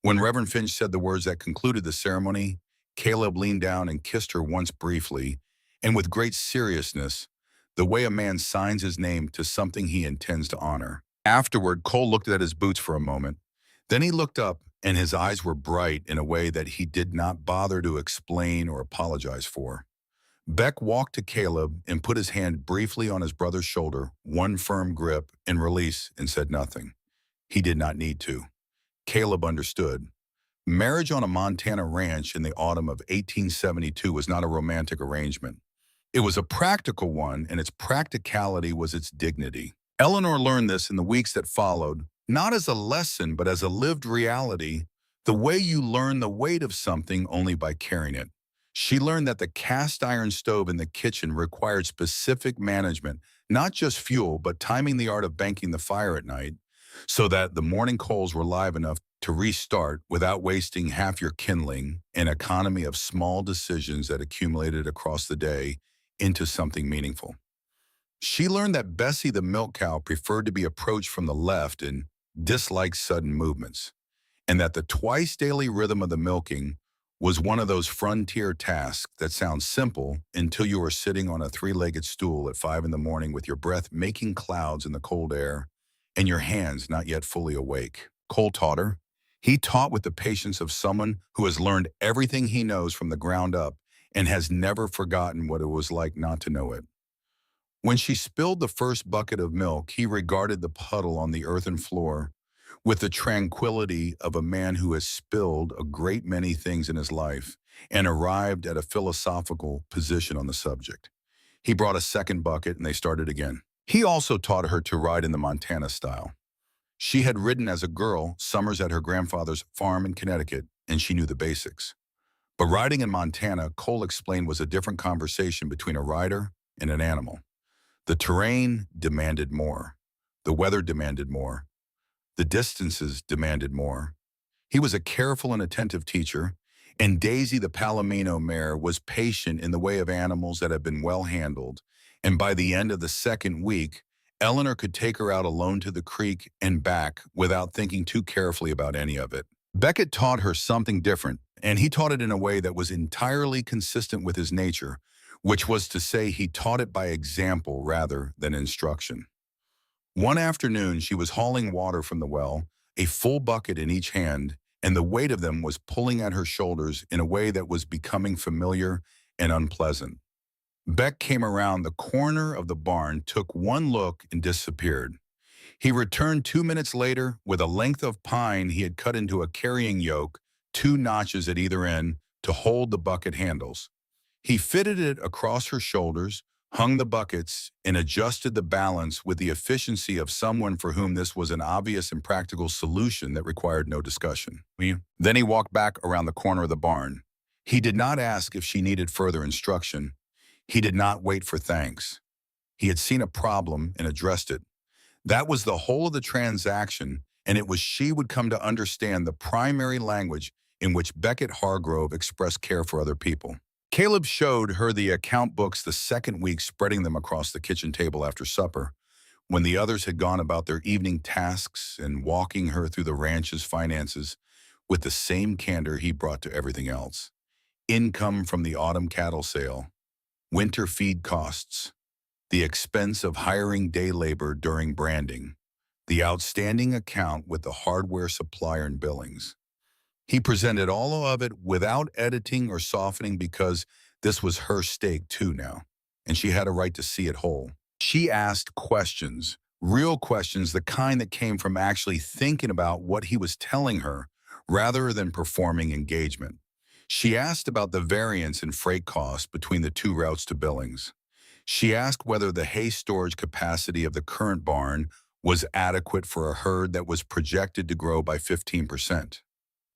When Reverend Finch said the words that concluded the ceremony, Caleb leaned down and kissed her once briefly, and with great seriousness, the way a man signs his name to something he intends to honor. Afterward, Cole looked at his boots for a moment. Then he looked up, and his eyes were bright in a way that he did not bother to explain or apologize for. Beck walked to Caleb and put his hand briefly on his brother's shoulder, one firm grip and release, and said nothing. He did not need to. Caleb understood. Marriage on a Montana ranch in the autumn of 1872 was not a romantic arrangement. It was a practical one, and its practicality was its dignity. Eleanor learned this in the weeks that followed, not as a lesson, but as a lived reality, the way you learn the weight of something only by carrying it. She learned that the cast iron stove in the kitchen required specific management, Not just fuel, but timing the art of banking the fire at night so that the morning coals were live enough to restart without wasting half your kindling, an economy of small decisions that accumulated across the day into something meaningful. She learned that Bessie the milk cow preferred to be approached from the left and disliked sudden movements, and that the twice daily rhythm of the milking was one of those frontier tasks that sounds simple until you are sitting on a three-legged stool at 5 in the morning with your breath making clouds in the cold air and your hands not yet fully awake. Cole taught her. He taught with the patience of someone who has learned everything he knows from the ground up and has never forgotten what it was like not to know it. When she spilled the first bucket of milk, he regarded the puddle on the earthen floor with the tranquility of a man who has spilled a great many things in his life and arrived at a philosophical position on the subject. He brought a second bucket and they started again. He also taught her to ride in the Montana style. She had ridden as a girl summers at her grandfather's farm in Connecticut, and she knew the basics. But riding in Montana, Cole explained, was a different conversation between a rider and an animal. The terrain demanded more. The weather demanded more. The distances demanded more. He was a careful and attentive teacher, and Daisy the Palomino mare was patient in the way of animals that had been well handled, and by the end of the second week, Eleanor could take her out alone to the creek and back without thinking too carefully about any of it. Beckett taught her something different, and he taught it in a way that was entirely consistent with his nature, which was to say he taught it by example rather than instruction. One afternoon, she was hauling water from the well, a full bucket in each hand, and the weight of them was pulling at her shoulders in a way that was becoming familiar and unpleasant. Beck came around the corner of the barn, took one look, and disappeared. He returned 2 minutes later with a length of pine he had cut into a carrying yoke, 2 notches at either end to hold the bucket handles. He fitted it across her shoulders, hung the buckets, and adjusted the balance with the efficiency of someone for whom this was an obvious and practical solution that required no discussion. Then he walked back around the corner of the barn. He did not ask if she needed further instruction. He did not wait for thanks. He had seen a problem and addressed it. That was the whole of the transaction, and it was she would come to understand the primary language in which Beckett Hargrove expressed care for other people. Caleb showed her the account books the second week, spreading them across the kitchen table after supper, when the others had gone about their evening tasks, and walking her through the ranch's finances with the same candor he brought to everything else. Income from the autumn cattle sale, winter feed costs, the expense of hiring day labor during branding, the outstanding account with the hardware supplier and billings. He presented all of it without editing or softening because this was her stake too now, and she had a right to see it whole. She asked questions, real questions, the kind that came from actually thinking about what he was telling her rather than performing engagement. She asked about the variance in freight costs between the two routes to Billings. She asked whether the hay storage capacity of the current barn was adequate for a herd that was projected to grow by 15%.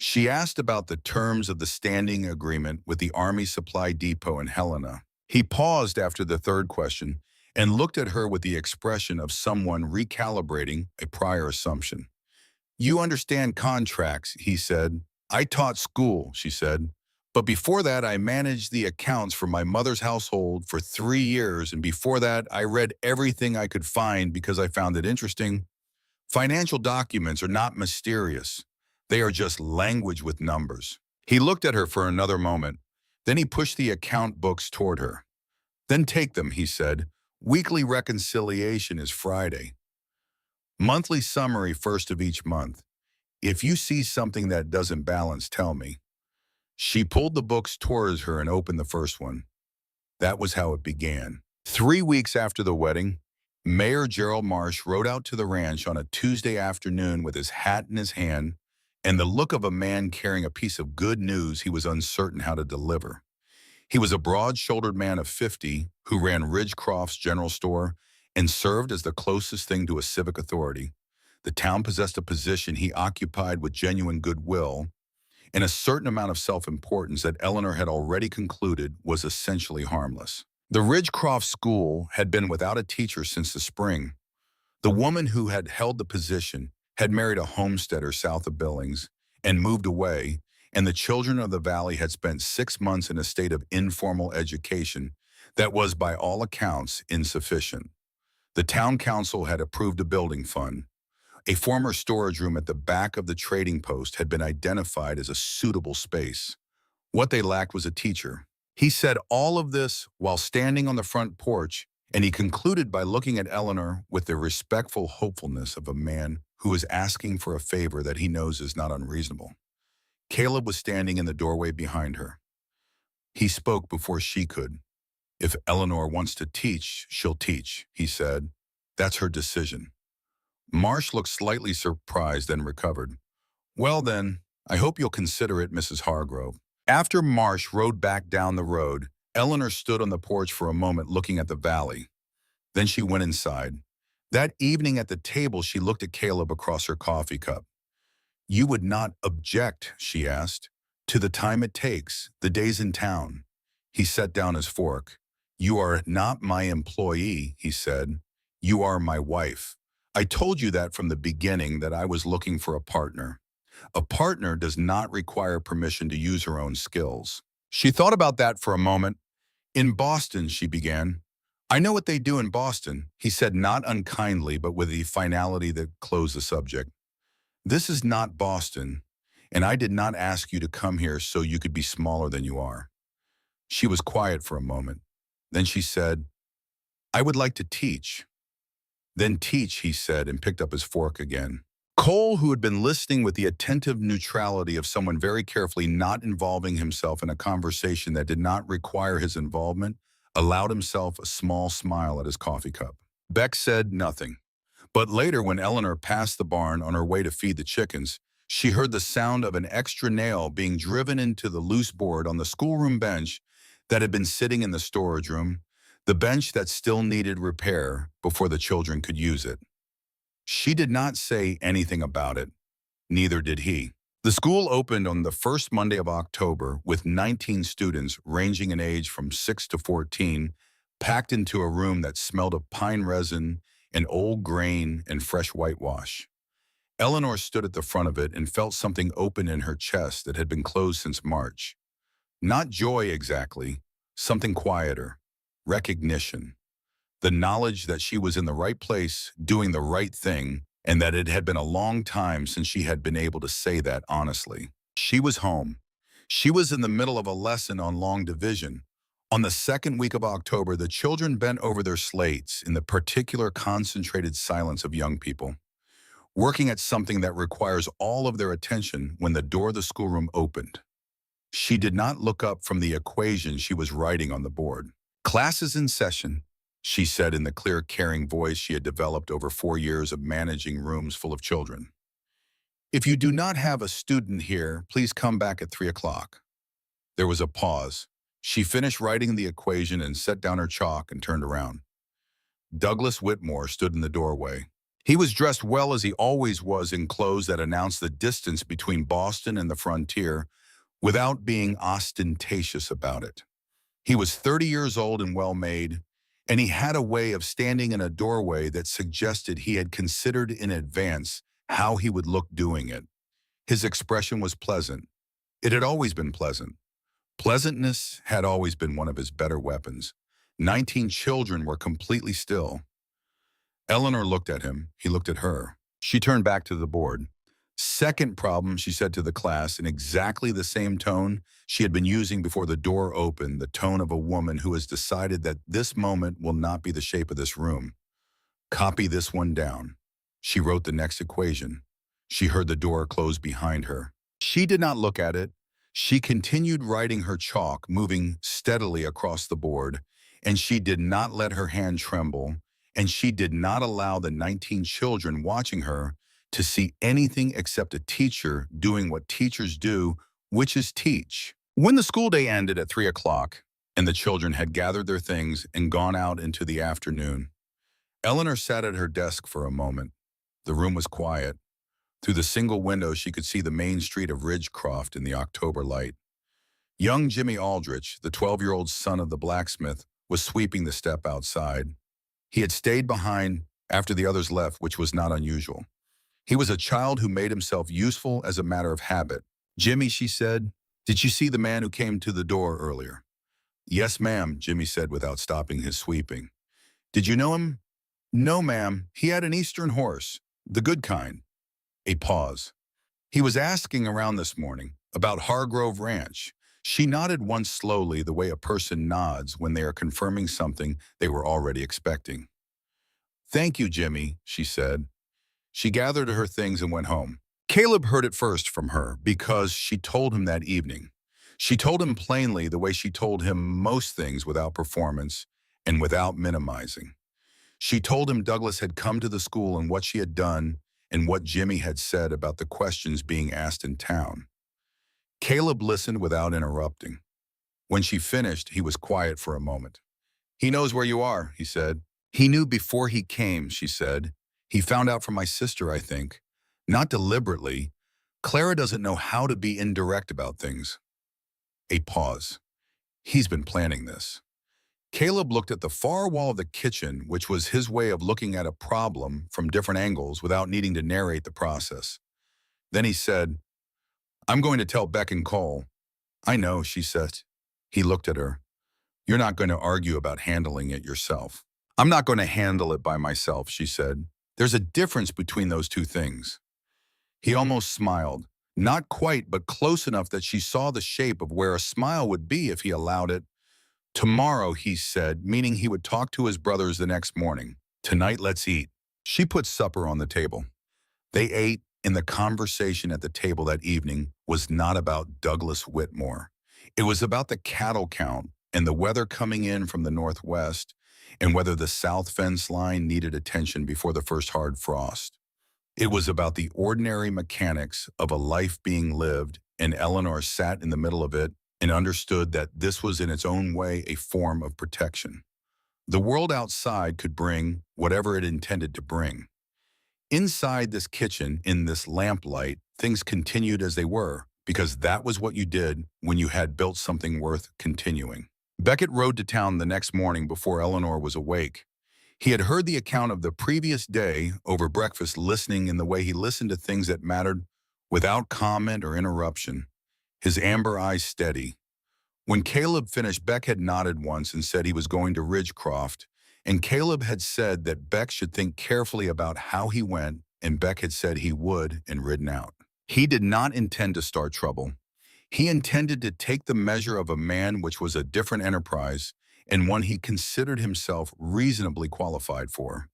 She asked about the terms of the standing agreement with the Army Supply Depot in Helena. He paused after the third question and looked at her with the expression of someone recalibrating a prior assumption. "You understand contracts," he said. "I taught school," she said. "But before that, I managed the accounts for my mother's household for 3 years, and before that, I read everything I could find because I found it interesting. Financial documents are not mysterious. They are just language with numbers." He looked at her for another moment. Then he pushed the account books toward her. "Then take them," he said. "Weekly reconciliation is Friday. Monthly summary first of each month. If you see something that doesn't balance, tell me." She pulled the books towards her and opened the first one. That was how it began. 3 weeks after the wedding, Mayor Gerald Marsh rode out to the ranch on a Tuesday afternoon with his hat in his hand and the look of a man carrying a piece of good news he was uncertain how to deliver. He was a broad-shouldered man of 50 who ran Ridgecroft's general store and served as the closest thing to a civic authority. The town possessed a position he occupied with genuine goodwill and a certain amount of self-importance that Eleanor had already concluded was essentially harmless. The Ridgecroft School had been without a teacher since the spring. The woman who had held the position had married a homesteader south of Billings and moved away, and the children of the valley had spent 6 months in a state of informal education that was, by all accounts, insufficient. The town council had approved a building fund. A former storage room at the back of the trading post had been identified as a suitable space. What they lacked was a teacher. He said all of this while standing on the front porch, and he concluded by looking at Eleanor with the respectful hopefulness of a man who is asking for a favor that he knows is not unreasonable. Caleb was standing in the doorway behind her. He spoke before she could. "If Eleanor wants to teach, she'll teach," he said. "That's her decision." Marsh looked slightly surprised, then recovered. "Well then, I hope you'll consider it, Mrs. Hargrove." After Marsh rode back down the road, Eleanor stood on the porch for a moment looking at the valley. Then she went inside. That evening at the table, she looked at Caleb across her coffee cup. "You would not object," she asked, "to the time it takes, the days in town." He set down his fork. "You are not my employee," he said. "You are my wife. I told you that from the beginning, that I was looking for a partner. A partner does not require permission to use her own skills." She thought about that for a moment. "In Boston," she began. "I know what they do in Boston," he said, not unkindly, but with the finality that closed the subject. "This is not Boston, and I did not ask you to come here so you could be smaller than you are." She was quiet for a moment. Then she said, "I would like to teach." "Then teach," he said, and picked up his fork again. Cole, who had been listening with the attentive neutrality of someone very carefully not involving himself in a conversation that did not require his involvement, allowed himself a small smile at his coffee cup. Beck said nothing. But later, when Eleanor passed the barn on her way to feed the chickens, she heard the sound of an extra nail being driven into the loose board on the schoolroom bench that had been sitting in the storage room, the bench that still needed repair before the children could use it. She did not say anything about it. Neither did he. The school opened on the first Monday of October with 19 students ranging in age from 6 to 14, packed into a room that smelled of pine resin and old grain and fresh whitewash. Eleanor stood at the front of it and felt something open in her chest that had been closed since March. Not joy exactly, something quieter, recognition. The knowledge that she was in the right place, doing the right thing, and that it had been a long time since she had been able to say that honestly. She was home. She was in the middle of a lesson on long division. On the second week of October, the children bent over their slates in the particular concentrated silence of young people, working at something that requires all of their attention when the door of the schoolroom opened. She did not look up from the equation she was writing on the board. "Class is in session," she said in the clear, caring voice she had developed over 4 years of managing rooms full of children. "If you do not have a student here, please come back at 3 o'clock. There was a pause. She finished writing the equation and set down her chalk and turned around. Douglas Whitmore stood in the doorway. He was dressed well, as he always was, in clothes that announced the distance between Boston and the frontier without being ostentatious about it. He was 30 years old and well-made, and he had a way of standing in a doorway that suggested he had considered in advance how he would look doing it. His expression was pleasant. It had always been pleasant. Pleasantness had always been one of his better weapons. 19 children were completely still. Eleanor looked at him. He looked at her. She turned back to the board. "Second problem," she said to the class in exactly the same tone she had been using before the door opened, the tone of a woman who has decided that this moment will not be the shape of this room. "Copy this one down." She wrote the next equation. She heard the door close behind her. She did not look at it. She continued writing her chalk, moving steadily across the board, and she did not let her hand tremble, and she did not allow the 19 children watching her to see anything except a teacher doing what teachers do, which is teach. When the school day ended at 3 o'clock, and the children had gathered their things and gone out into the afternoon, Eleanor sat at her desk for a moment. The room was quiet. Through the single window, she could see the main street of Ridgecroft in the October light. Young Jimmy Aldrich, the 12-year-old son of the blacksmith, was sweeping the step outside. He had stayed behind after the others left, which was not unusual. He was a child who made himself useful as a matter of habit. "Jimmy," she said, "did you see the man who came to the door earlier?" "Yes, ma'am," Jimmy said without stopping his sweeping. "Did you know him?" "No, ma'am. He had an Eastern horse, the good kind." A pause. "He was asking around this morning about Hargrove Ranch." She nodded once slowly, the way a person nods when they are confirming something they were already expecting. "Thank you, Jimmy," she said. She gathered her things and went home. Caleb heard it first from her because she told him that evening. She told him plainly the way she told him most things, without performance and without minimizing. She told him Douglas had come to the school and what she had done and what Jimmy had said about the questions being asked in town. Caleb listened without interrupting. When she finished, he was quiet for a moment. "He knows where you are," he said. "He knew before he came," she said. "He found out from my sister, I think. Not deliberately. Clara doesn't know how to be indirect about things." A pause. "He's been planning this." Caleb looked at the far wall of the kitchen, which was his way of looking at a problem from different angles without needing to narrate the process. Then he said, "I'm going to tell Beck and Cole." "I know," she said. He looked at her. "You're not going to argue about handling it yourself." "I'm not going to handle it by myself," she said. "There's a difference between those two things." He almost smiled. Not quite, but close enough that she saw the shape of where a smile would be if he allowed it. "Tomorrow," he said, meaning he would talk to his brothers the next morning. "Tonight, let's eat." She put supper on the table. They ate, and the conversation at the table that evening was not about Douglas Whitmore. It was about the cattle count and the weather coming in from the northwest and whether the south fence line needed attention before the first hard frost. It was about the ordinary mechanics of a life being lived, and Eleanor sat in the middle of it and understood that this was in its own way a form of protection. The world outside could bring whatever it intended to bring. Inside this kitchen, in this lamplight, things continued as they were, because that was what you did when you had built something worth continuing. Beckett rode to town the next morning before Eleanor was awake. He had heard the account of the previous day over breakfast, listening in the way he listened to things that mattered without comment or interruption, his amber eyes steady. When Caleb finished, Beck had nodded once and said he was going to Ridgecroft, and Caleb had said that Beck should think carefully about how he went, and Beck had said he would and ridden out. He did not intend to start trouble. He intended to take the measure of a man, which was a different enterprise and one he considered himself reasonably qualified for.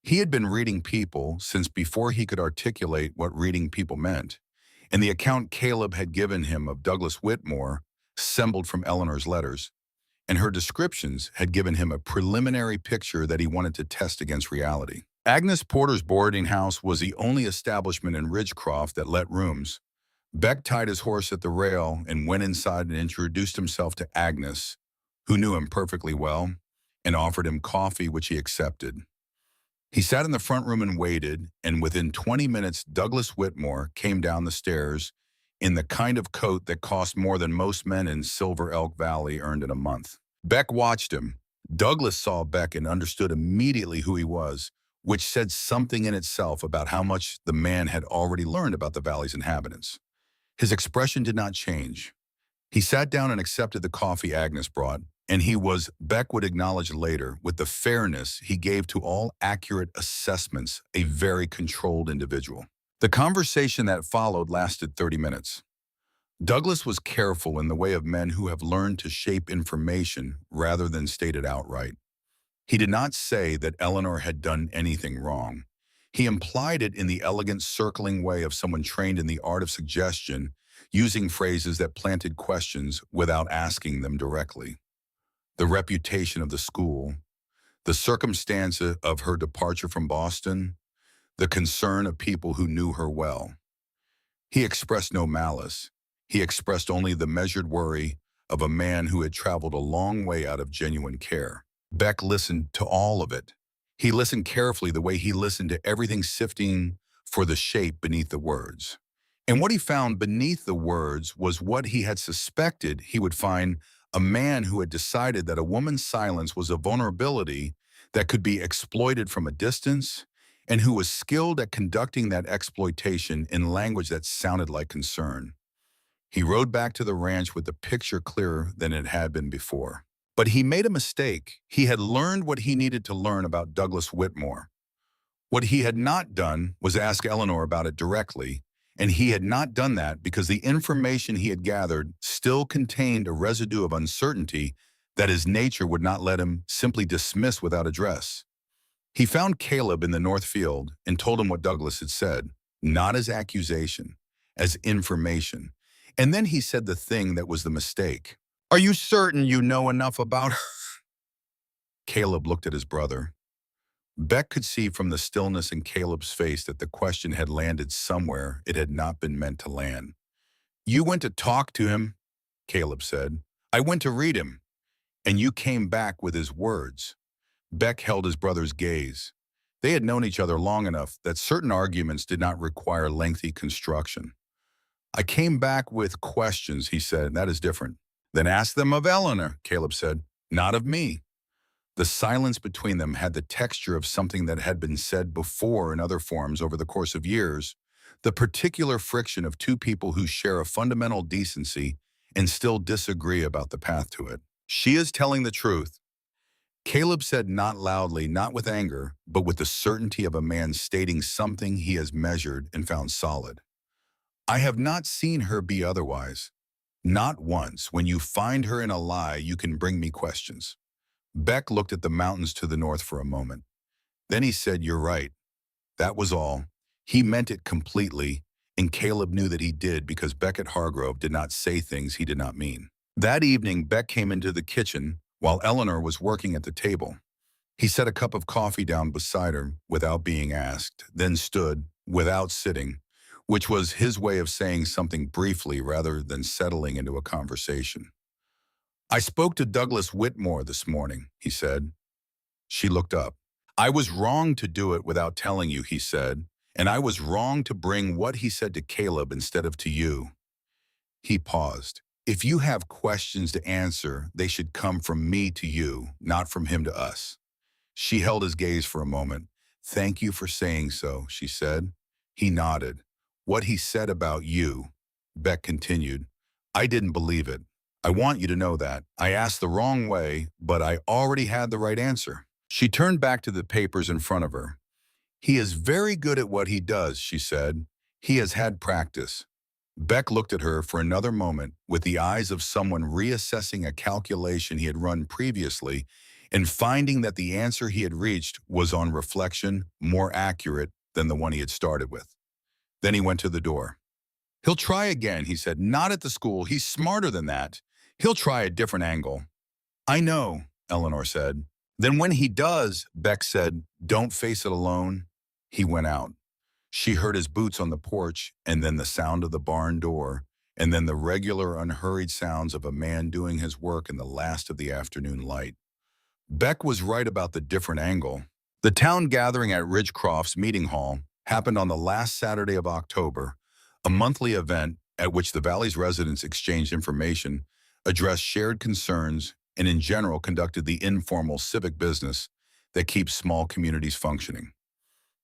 He had been reading people since before he could articulate what reading people meant, and the account Caleb had given him of Douglas Whitmore, assembled from Eleanor's letters, and her descriptions had given him a preliminary picture that he wanted to test against reality. Agnes Porter's boarding house was the only establishment in Ridgecroft that let rooms. Beck tied his horse at the rail and went inside and introduced himself to Agnes, who knew him perfectly well, and offered him coffee, which he accepted. He sat in the front room and waited, and within 20 minutes, Douglas Whitmore came down the stairs in the kind of coat that cost more than most men in Silver Elk Valley earned in a month. Beck watched him. Douglas saw Beck and understood immediately who he was, which said something in itself about how much the man had already learned about the valley's inhabitants. His expression did not change. He sat down and accepted the coffee Agnes brought, and he was, Beck would acknowledge later, with the fairness he gave to all accurate assessments, a very controlled individual. The conversation that followed lasted 30 minutes. Douglas was careful in the way of men who have learned to shape information rather than state it outright. He did not say that Eleanor had done anything wrong. He implied it in the elegant circling way of someone trained in the art of suggestion, using phrases that planted questions without asking them directly. The reputation of the school, the circumstance of her departure from Boston, the concern of people who knew her well. He expressed no malice. He expressed only the measured worry of a man who had traveled a long way out of genuine care. Beck listened to all of it. He listened carefully, the way he listened to everything, sifting for the shape beneath the words. And what he found beneath the words was what he had suspected he would find: a man who had decided that a woman's silence was a vulnerability that could be exploited from a distance, and who was skilled at conducting that exploitation in language that sounded like concern. He rode back to the ranch with the picture clearer than it had been before. But he made a mistake. He had learned what he needed to learn about Douglas Whitmore. What he had not done was ask Eleanor about it directly, and he had not done that because the information he had gathered still contained a residue of uncertainty that his nature would not let him simply dismiss without address. He found Caleb in the North Field and told him what Douglas had said, not as accusation, as information. And then he said the thing that was the mistake. "Are you certain you know enough about her?" Caleb looked at his brother. Beck could see from the stillness in Caleb's face that the question had landed somewhere it had not been meant to land. "You went to talk to him," Caleb said. "I went to read him, and you came back with his words." Beck held his brother's gaze. They had known each other long enough that certain arguments did not require lengthy construction. "I came back with questions," he said. "That is different." "Then ask them of Eleanor," Caleb said. "Not of me." The silence between them had the texture of something that had been said before in other forms over the course of years, the particular friction of two people who share a fundamental decency and still disagree about the path to it. "She is telling the truth," Caleb said, not loudly, not with anger, but with the certainty of a man stating something he has measured and found solid. "I have not seen her be otherwise. Not once. When you find her in a lie, you can bring me questions." Beck looked at the mountains to the north for a moment. Then he said, "You're right." That was all. He meant it completely, and Caleb knew that he did because Beckett Hargrove did not say things he did not mean. That evening, Beck came into the kitchen while Eleanor was working at the table. He set a cup of coffee down beside her without being asked, then stood, without sitting, which was his way of saying something briefly rather than settling into a conversation. "I spoke to Douglas Whitmore this morning," he said. She looked up. "I was wrong to do it without telling you," he said, "and I was wrong to bring what he said to Caleb instead of to you." He paused. "If you have questions to answer, they should come from me to you, not from him to us." She held his gaze for a moment. "Thank you for saying so," she said. He nodded. "What he said about you," Beck continued, "I didn't believe it. I want you to know that. I asked the wrong way, but I already had the right answer." She turned back to the papers in front of her. "He is very good at what he does," she said. "He has had practice." Beck looked at her for another moment with the eyes of someone reassessing a calculation he had run previously and finding that the answer he had reached was on reflection more accurate than the one he had started with. Then he went to the door. "He'll try again," he said. "Not at the school. He's smarter than that. He'll try a different angle." "I know," Eleanor said. "Then when he does," Beck said, "don't face it alone." He went out. She heard his boots on the porch, and then the sound of the barn door, and then the regular, unhurried sounds of a man doing his work in the last of the afternoon light. Beck was right about the different angle. The town gathering at Ridgecroft's meeting hall happened on the last Saturday of October, a monthly event at which the Valley's residents exchanged information, addressed shared concerns, and in general conducted the informal civic business that keeps small communities functioning.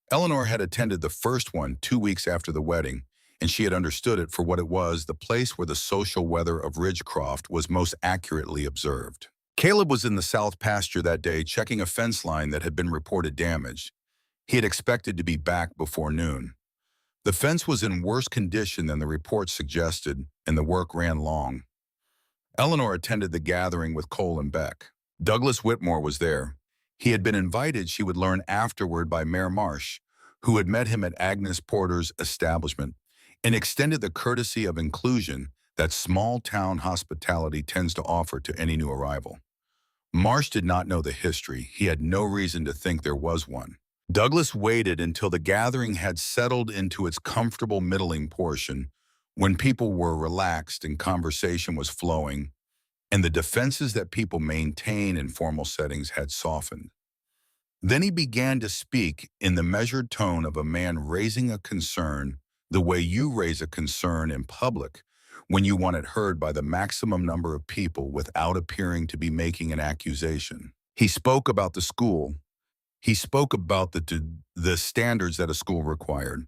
Eleanor had attended the first one 2 weeks after the wedding, and she had understood it for what it was, the place where the social weather of Ridgecroft was most accurately observed. Caleb was in the south pasture that day checking a fence line that had been reported damaged. He had expected to be back before noon. The fence was in worse condition than the report suggested, and the work ran long. Eleanor attended the gathering with Cole and Beck. Douglas Whitmore was there. He had been invited, she would learn afterward, by Mayor Marsh, who had met him at Agnes Porter's establishment and extended the courtesy of inclusion that small-town hospitality tends to offer to any new arrival. Marsh did not know the history. He had no reason to think there was one. Douglas waited until the gathering had settled into its comfortable middling portion, when people were relaxed and conversation was flowing, and the defenses that people maintain in formal settings had softened. Then he began to speak in the measured tone of a man raising a concern the way you raise a concern in public when you want it heard by the maximum number of people without appearing to be making an accusation. He spoke about the school. He spoke about the standards that a school required.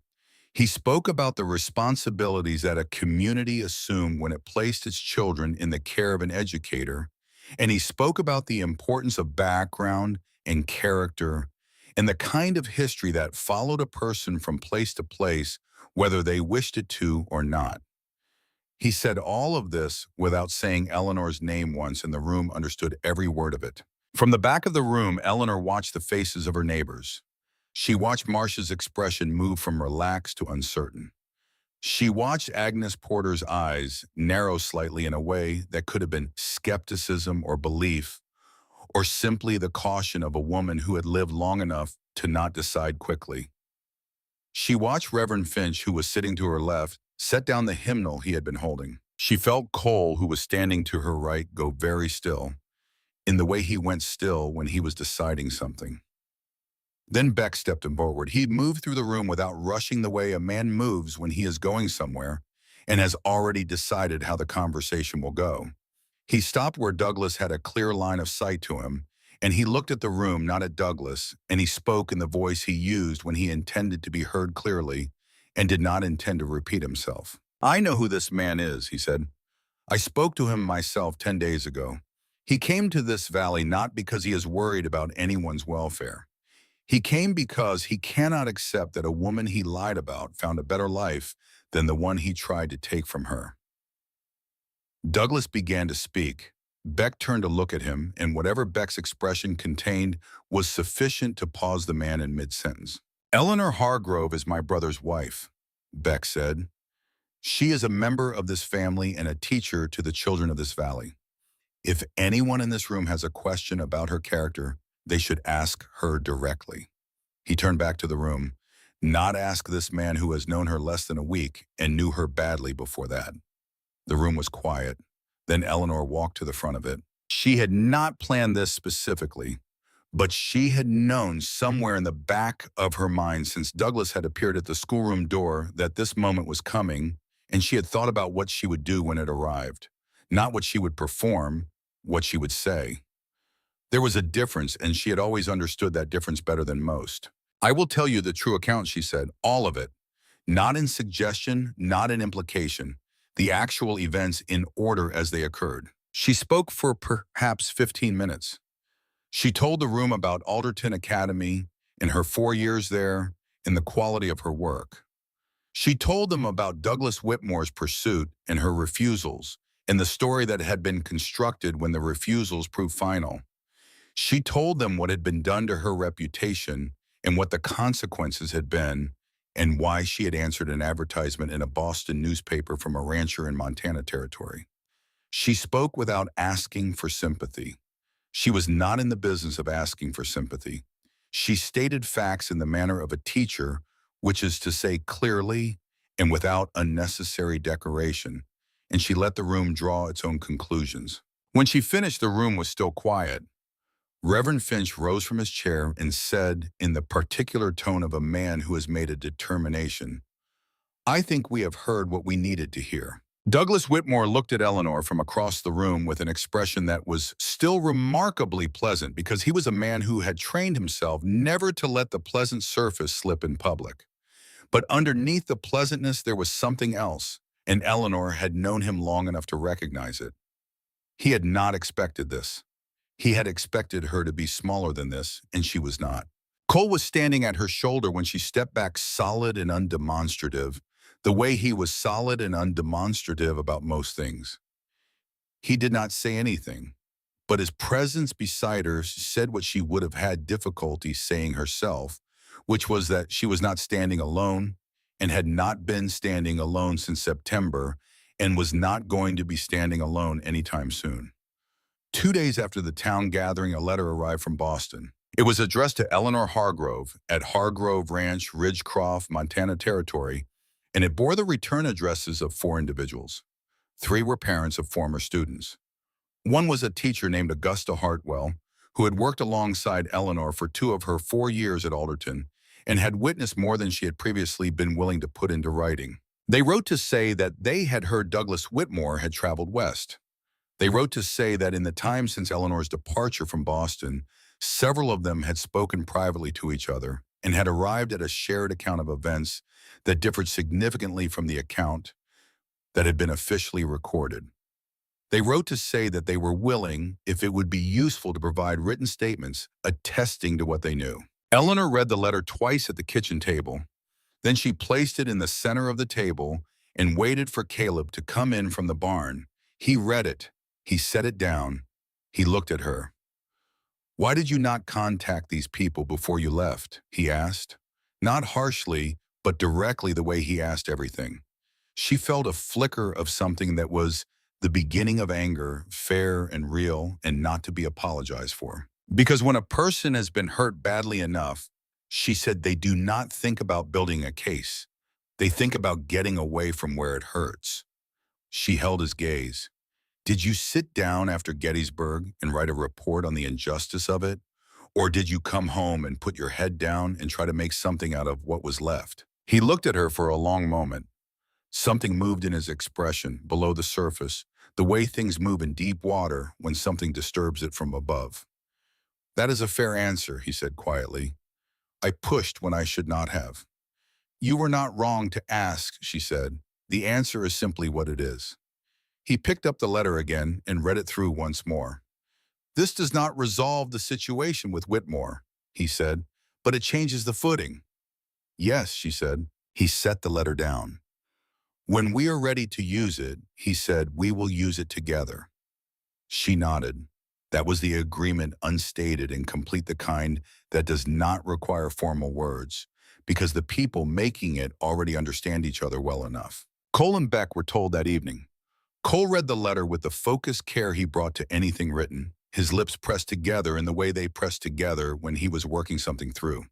He spoke about the responsibilities that a community assumed when it placed its children in the care of an educator, and he spoke about the importance of background and character and the kind of history that followed a person from place to place, whether they wished it to or not. He said all of this without saying Eleanor's name once, and the room understood every word of it. From the back of the room, Eleanor watched the faces of her neighbors. She watched Marcia's expression move from relaxed to uncertain. She watched Agnes Porter's eyes narrow slightly in a way that could have been skepticism or belief, or simply the caution of a woman who had lived long enough to not decide quickly. She watched Reverend Finch, who was sitting to her left, set down the hymnal he had been holding. She felt Cole, who was standing to her right, go very still, in the way he went still when he was deciding something. Then Beck stepped forward. He moved through the room without rushing the way a man moves when he is going somewhere and has already decided how the conversation will go. He stopped where Douglas had a clear line of sight to him, and he looked at the room, not at Douglas, and he spoke in the voice he used when he intended to be heard clearly and did not intend to repeat himself. "I know who this man is," he said. "I spoke to him myself 10 days ago. He came to this valley not because he is worried about anyone's welfare. He came because he cannot accept that a woman he lied about found a better life than the one he tried to take from her." Douglas began to speak. Beck turned to look at him, and whatever Beck's expression contained was sufficient to pause the man in mid-sentence. "Eleanor Hargrove is my brother's wife," Beck said. "She is a member of this family and a teacher to the children of this valley. If anyone in this room has a question about her character, they should ask her directly." He turned back to the room. "Not ask this man who has known her less than a week and knew her badly before that." The room was quiet. Then Eleanor walked to the front of it. She had not planned this specifically, but she had known somewhere in the back of her mind since Douglas had appeared at the schoolroom door that this moment was coming, and she had thought about what she would do when it arrived. Not what she would perform, what she would say. There was a difference, and she had always understood that difference better than most. "I will tell you the true account," she said, "all of it. Not in suggestion, not in implication. The actual events in order as they occurred." She spoke for perhaps 15 minutes. She told the room about Alderton Academy and her 4 years there and the quality of her work. She told them about Douglas Whitmore's pursuit and her refusals and the story that had been constructed when the refusals proved final. She told them what had been done to her reputation and what the consequences had been, and why she had answered an advertisement in a Boston newspaper from a rancher in Montana Territory. She spoke without asking for sympathy. She was not in the business of asking for sympathy. She stated facts in the manner of a teacher, which is to say clearly and without unnecessary decoration, and she let the room draw its own conclusions. When she finished, the room was still quiet. Reverend Finch rose from his chair and said, in the particular tone of a man who has made a determination, "I think we have heard what we needed to hear." Douglas Whitmore looked at Eleanor from across the room with an expression that was still remarkably pleasant, because he was a man who had trained himself never to let the pleasant surface slip in public. But underneath the pleasantness there was something else, and Eleanor had known him long enough to recognize it. He had not expected this. He had expected her to be smaller than this, and she was not. Cole was standing at her shoulder when she stepped back, solid and undemonstrative, the way he was solid and undemonstrative about most things. He did not say anything, but his presence beside her said what she would have had difficulty saying herself, which was that she was not standing alone and had not been standing alone since September and was not going to be standing alone anytime soon. 2 days after the town gathering, a letter arrived from Boston. It was addressed to Eleanor Hargrove at Hargrove Ranch, Ridgecroft, Montana Territory, and it bore the return addresses of 4 individuals. 3 were parents of former students. One was a teacher named Augusta Hartwell, who had worked alongside Eleanor for 2 of her 4 years at Alderton and had witnessed more than she had previously been willing to put into writing. They wrote to say that they had heard Douglas Whitmore had traveled west. They wrote to say that in the time since Eleanor's departure from Boston, several of them had spoken privately to each other and had arrived at a shared account of events that differed significantly from the account that had been officially recorded. They wrote to say that they were willing, if it would be useful, to provide written statements attesting to what they knew. Eleanor read the letter twice at the kitchen table. Then she placed it in the center of the table and waited for Caleb to come in from the barn. He read it. He set it down. He looked at her. "Why did you not contact these people before you left?" he asked. Not harshly, but directly, the way he asked everything. She felt a flicker of something that was the beginning of anger, fair and real, and not to be apologized for. Because when a person has been hurt badly enough, she said, they do not think about building a case. They think about getting away from where it hurts. She held his gaze. "Did you sit down after Gettysburg and write a report on the injustice of it? Or did you come home and put your head down and try to make something out of what was left?" He looked at her for a long moment. Something moved in his expression, below the surface, the way things move in deep water when something disturbs it from above. "That is a fair answer," he said quietly. "I pushed when I should not have." "You were not wrong to ask," she said. "The answer is simply what it is." He picked up the letter again and read it through once more. "This does not resolve the situation with Whitmore," he said, "but it changes the footing." "Yes," she said. He set the letter down. "When we are ready to use it," he said, "we will use it together." She nodded. That was the agreement, unstated and complete, the kind that does not require formal words, because the people making it already understand each other well enough. Cole and Beck were told that evening. Cole read the letter with the focused care he brought to anything written, his lips pressed together in the way they pressed together when he was working something through.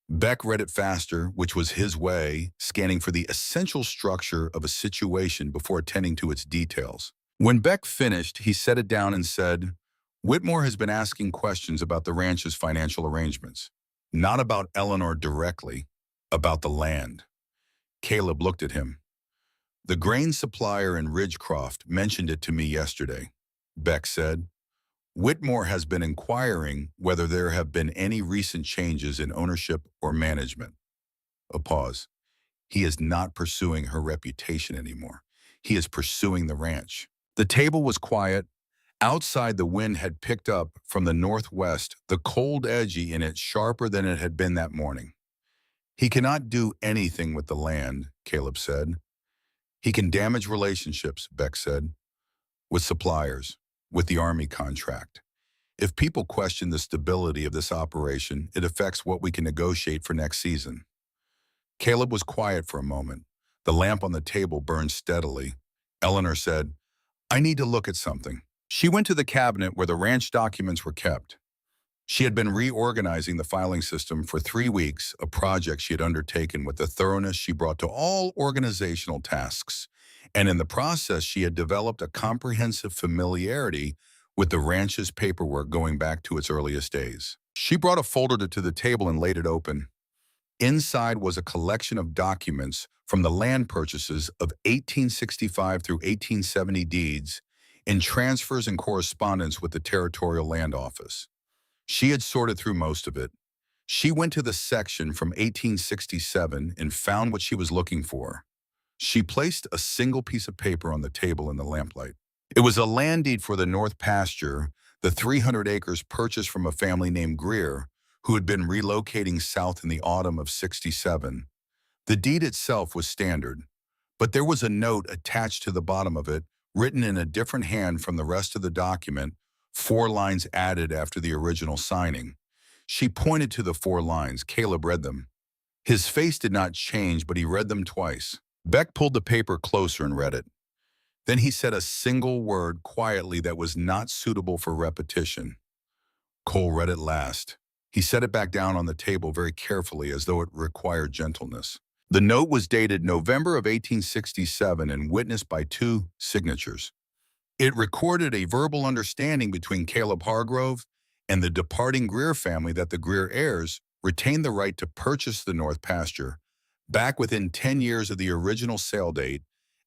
Beck read it faster, which was his way, scanning for the essential structure of a situation before attending to its details. When Beck finished, he set it down and said, "Whitmore has been asking questions about the ranch's financial arrangements. Not about Eleanor directly, about the land." Caleb looked at him. "The grain supplier in Ridgecroft mentioned it to me yesterday," Beck said. "Whitmore has been inquiring whether there have been any recent changes in ownership or management." A pause. "He is not pursuing her reputation anymore. He is pursuing the ranch." The table was quiet. Outside, the wind had picked up from the northwest, the cold edgy in it sharper than it had been that morning. "He cannot do anything with the land," Caleb said. "He can damage relationships," Beck said, "with suppliers, with the Army contract. If people question the stability of this operation, it affects what we can negotiate for next season." Caleb was quiet for a moment. The lamp on the table burned steadily. Eleanor said, "I need to look at something." She went to the cabinet where the ranch documents were kept. She had been reorganizing the filing system for 3 weeks, a project she had undertaken with the thoroughness she brought to all organizational tasks. And in the process, she had developed a comprehensive familiarity with the ranch's paperwork going back to its earliest days. She brought a folder to the table and laid it open. Inside was a collection of documents from the land purchases of 1865 through 1870 deeds and transfers and correspondence with the Territorial Land Office. She had sorted through most of it. She went to the section from 1867 and found what she was looking for. She placed a single piece of paper on the table in the lamplight. It was a land deed for the North Pasture, the 300 acres purchased from a family named Greer, who had been relocating south in the autumn of '67. The deed itself was standard, but there was a note attached to the bottom of it, written in a different hand from the rest of the document, 4 lines added after the original signing. She pointed to the 4 lines. Caleb read them. His face did not change, but he read them twice. Beck pulled the paper closer and read it. Then he said a single word quietly that was not suitable for repetition. Cole read it last. He set it back down on the table very carefully, as though it required gentleness. The note was dated November of 1867 and witnessed by 2 signatures. It recorded a verbal understanding between Caleb Hargrove and the departing Greer family that the Greer heirs retained the right to purchase the North Pasture, back within 10 years of the original sale date,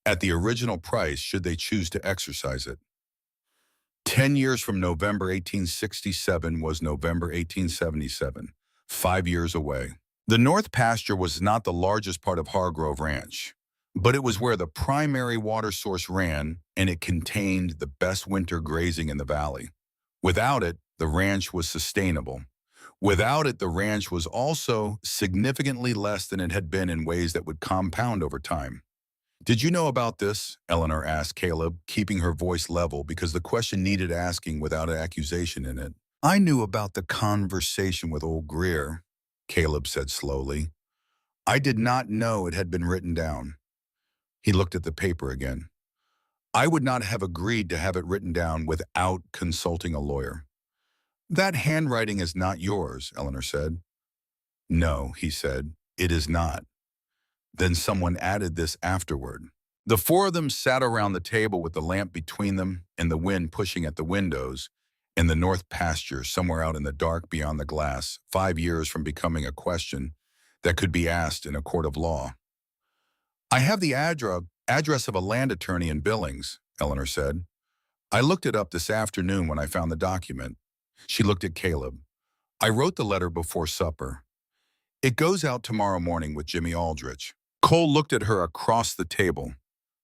at the original price should they choose to exercise it. 10 years from November 1867 was November 1877, 5 years away. The North Pasture was not the largest part of Hargrove Ranch, but it was where the primary water source ran, and it contained the best winter grazing in the valley. Without it, the ranch was sustainable. Without it, the ranch was also significantly less than it had been in ways that would compound over time. Did you know about this? Eleanor asked Caleb, keeping her voice level because the question needed asking without an accusation in it. I knew about the conversation with old Greer, Caleb said slowly. I did not know it had been written down. He looked at the paper again. I would not have agreed to have it written down without consulting a lawyer. That handwriting is not yours, Eleanor said. No, he said, it is not. Then someone added this afterward. The four of them sat around the table with the lamp between them and the wind pushing at the windows in the North Pasture somewhere out in the dark beyond the glass, 5 years from becoming a question that could be asked in a court of law. I have the address of a land attorney in Billings, Eleanor said. I looked it up this afternoon when I found the document. She looked at Caleb. I wrote the letter before supper. It goes out tomorrow morning with Jimmy Aldrich. Cole looked at her across the table.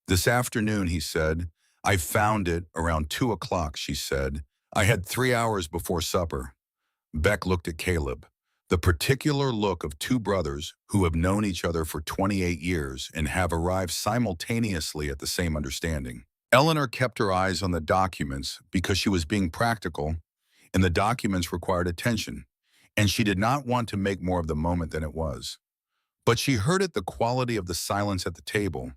This afternoon, he said. I found it around 2 o'clock, she said. I had 3 hours before supper. Beck looked at Caleb. The particular look of two brothers who have known each other for 28 years and have arrived simultaneously at the same understanding. Eleanor kept her eyes on the documents because she was being practical, and the documents required attention, and she did not want to make more of the moment than it was. But she heard it the quality of the silence at the table,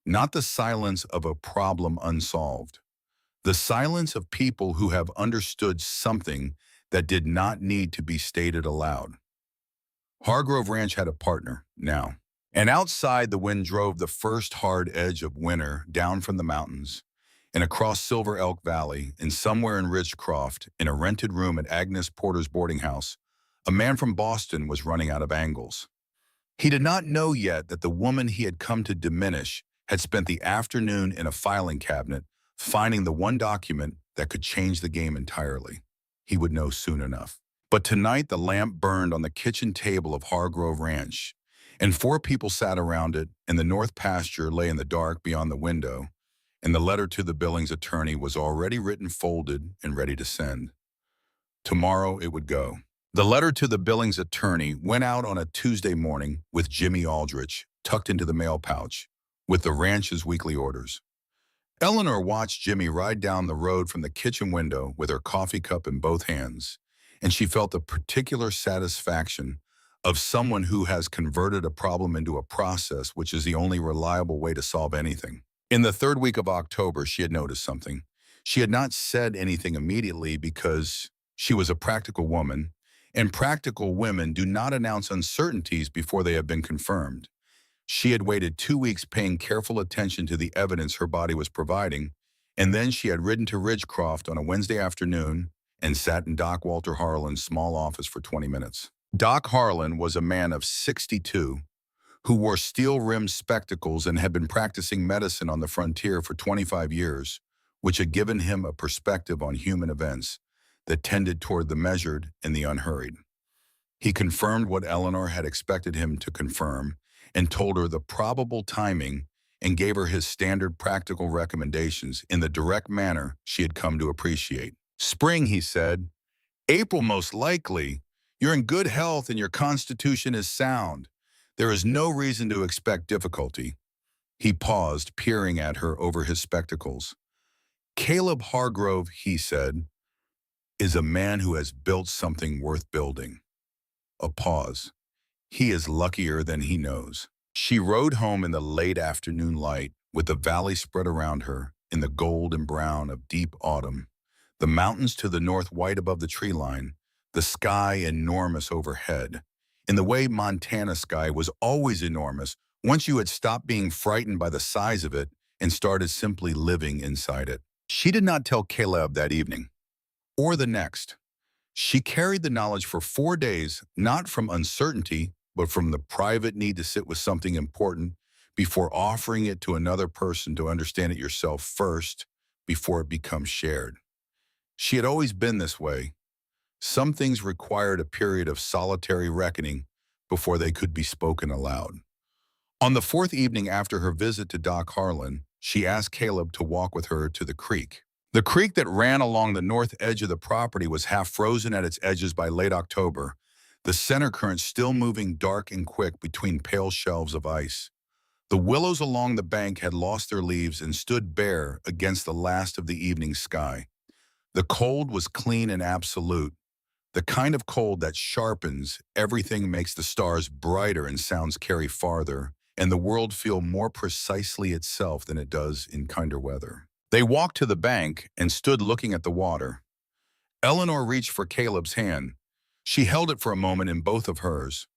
not the silence of a problem unsolved. The silence of people who have understood something that did not need to be stated aloud. Hargrove Ranch had a partner, now. And outside, the wind drove the first hard edge of winter down from the mountains and across Silver Elk Valley, and somewhere in Ridgecroft, in a rented room at Agnes Porter's boarding house, a man from Boston was running out of angles. He did not know yet that the woman he had come to diminish had spent the afternoon in a filing cabinet finding the one document that could change the game entirely. He would know soon enough. But tonight the lamp burned on the kitchen table of Hargrove Ranch, and 4 people sat around it, and the North Pasture lay in the dark beyond the window, and the letter to the Billings attorney was already written, folded, and ready to send. Tomorrow it would go. The letter to the Billings attorney went out on a Tuesday morning with Jimmy Aldrich tucked into the mail pouch, with the ranch's weekly orders. Eleanor watched Jimmy ride down the road from the kitchen window with her coffee cup in both hands, and she felt the particular satisfaction of someone who has converted a problem into a process which is the only reliable way to solve anything. In the 3rd week of October, she had noticed something. She had not said anything immediately because she was a practical woman, and practical women do not announce uncertainties before they have been confirmed. She had waited 2 weeks paying careful attention to the evidence her body was providing, and then she had ridden to Ridgecroft on a Wednesday afternoon and sat in Doc Walter Harlan's small office for 20 minutes. Doc Harlan was a man of 62 who wore steel-rimmed spectacles and had been practicing medicine on the frontier for 25 years, which had given him a perspective on human events that tended toward the measured and the unhurried. He confirmed what Eleanor had expected him to confirm and told her the probable timing and gave her his standard practical recommendations in the direct manner she had come to appreciate. Spring, he said. April, most likely. You're in good health and your constitution is sound. There is no reason to expect difficulty. He paused, peering at her over his spectacles. Caleb Hargrove, he said, is a man who has built something worth building. A pause. He is luckier than he knows. She rode home in the late afternoon light, with the valley spread around her in the gold and brown of deep autumn, the mountains to the north white above the tree line, the sky enormous overhead, in the way Montana sky was always enormous once you had stopped being frightened by the size of it and started simply living inside it. She did not tell Caleb that evening, or the next. She carried the knowledge for 4 days, not from uncertainty, but from the private need to sit with something important before offering it to another person to understand it yourself first before it becomes shared. She had always been this way. Some things required a period of solitary reckoning before they could be spoken aloud. On the fourth evening after her visit to Doc Harlan, she asked Caleb to walk with her to the creek. The creek that ran along the north edge of the property was half frozen at its edges by late October, the center current still moving dark and quick between pale shelves of ice. The willows along the bank had lost their leaves and stood bare against the last of the evening sky. The cold was clean and absolute, the kind of cold that sharpens everything, makes the stars brighter and sounds carry farther, and the world feel more precisely itself than it does in kinder weather. They walked to the bank and stood looking at the water. Eleanor reached for Caleb's hand. She held it for a moment in both of hers.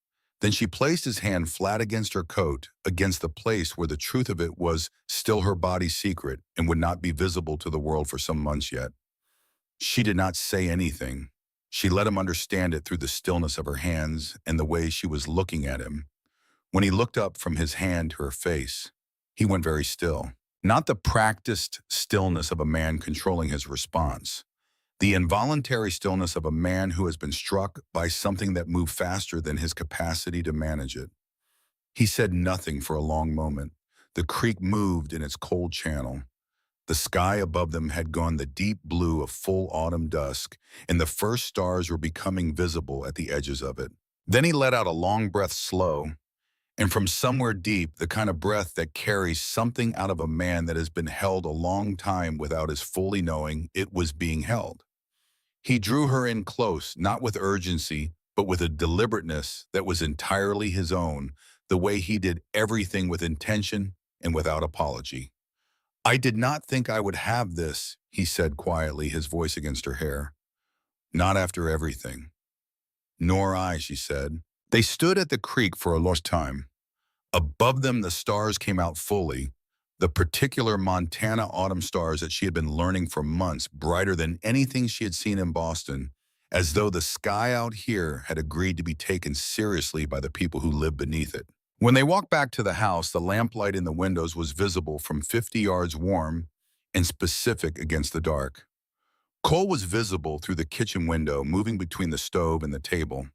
Then she placed his hand flat against her coat, against the place where the truth of it was still her body's secret and would not be visible to the world for some months yet. She did not say anything. She let him understand it through the stillness of her hands and the way she was looking at him. When he looked up from his hand to her face, he went very still. Not the practiced stillness of a man controlling his response. The involuntary stillness of a man who has been struck by something that moved faster than his capacity to manage it. He said nothing for a long moment. The creek moved in its cold channel. The sky above them had gone the deep blue of full autumn dusk, and the first stars were becoming visible at the edges of it. Then he let out a long breath, slow, and from somewhere deep, the kind of breath that carries something out of a man that has been held a long time without his fully knowing it was being held. He drew her in close, not with urgency, but with a deliberateness that was entirely his own, the way he did everything with intention and without apology. "I did not think I would have this," he said quietly, his voice against her hair. "Not after everything." "Nor I," she said. They stood at the creek for a long time. Above them, the stars came out fully, the particular Montana autumn stars that she had been learning for months, brighter than anything she had seen in Boston, as though the sky out here had agreed to be taken seriously by the people who lived beneath it. When they walked back to the house, the lamplight in the windows was visible from 50 yards, warm and specific against the dark. Cole was visible through the kitchen window, moving between the stove and the table.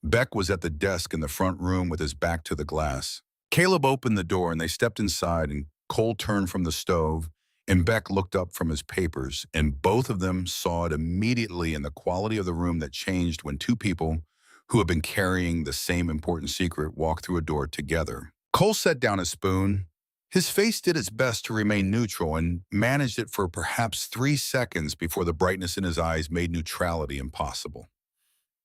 Beck was at the desk in the front room with his back to the glass. Caleb opened the door and they stepped inside, and Cole turned from the stove and Beck looked up from his papers, and both of them saw it immediately in the quality of the room that changed when two people who had been carrying the same important secret walked through a door together. Cole set down his spoon. His face did its best to remain neutral and managed it for perhaps 3 seconds before the brightness in his eyes made neutrality impossible.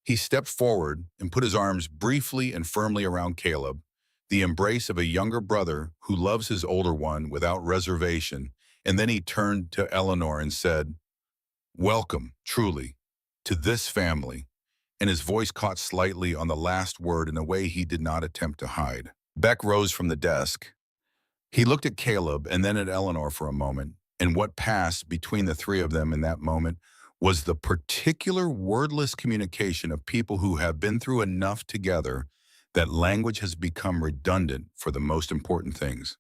He stepped forward and put his arms briefly and firmly around Caleb, the embrace of a younger brother who loves his older one without reservation, and then he turned to Eleanor and said, "Welcome, truly, to this family," and his voice caught slightly on the last word in a way he did not attempt to hide. Beck rose from the desk. He looked at Caleb and then at Eleanor for a moment, and what passed between the three of them in that moment was the particular wordless communication of people who have been through enough together that language has become redundant for the most important things.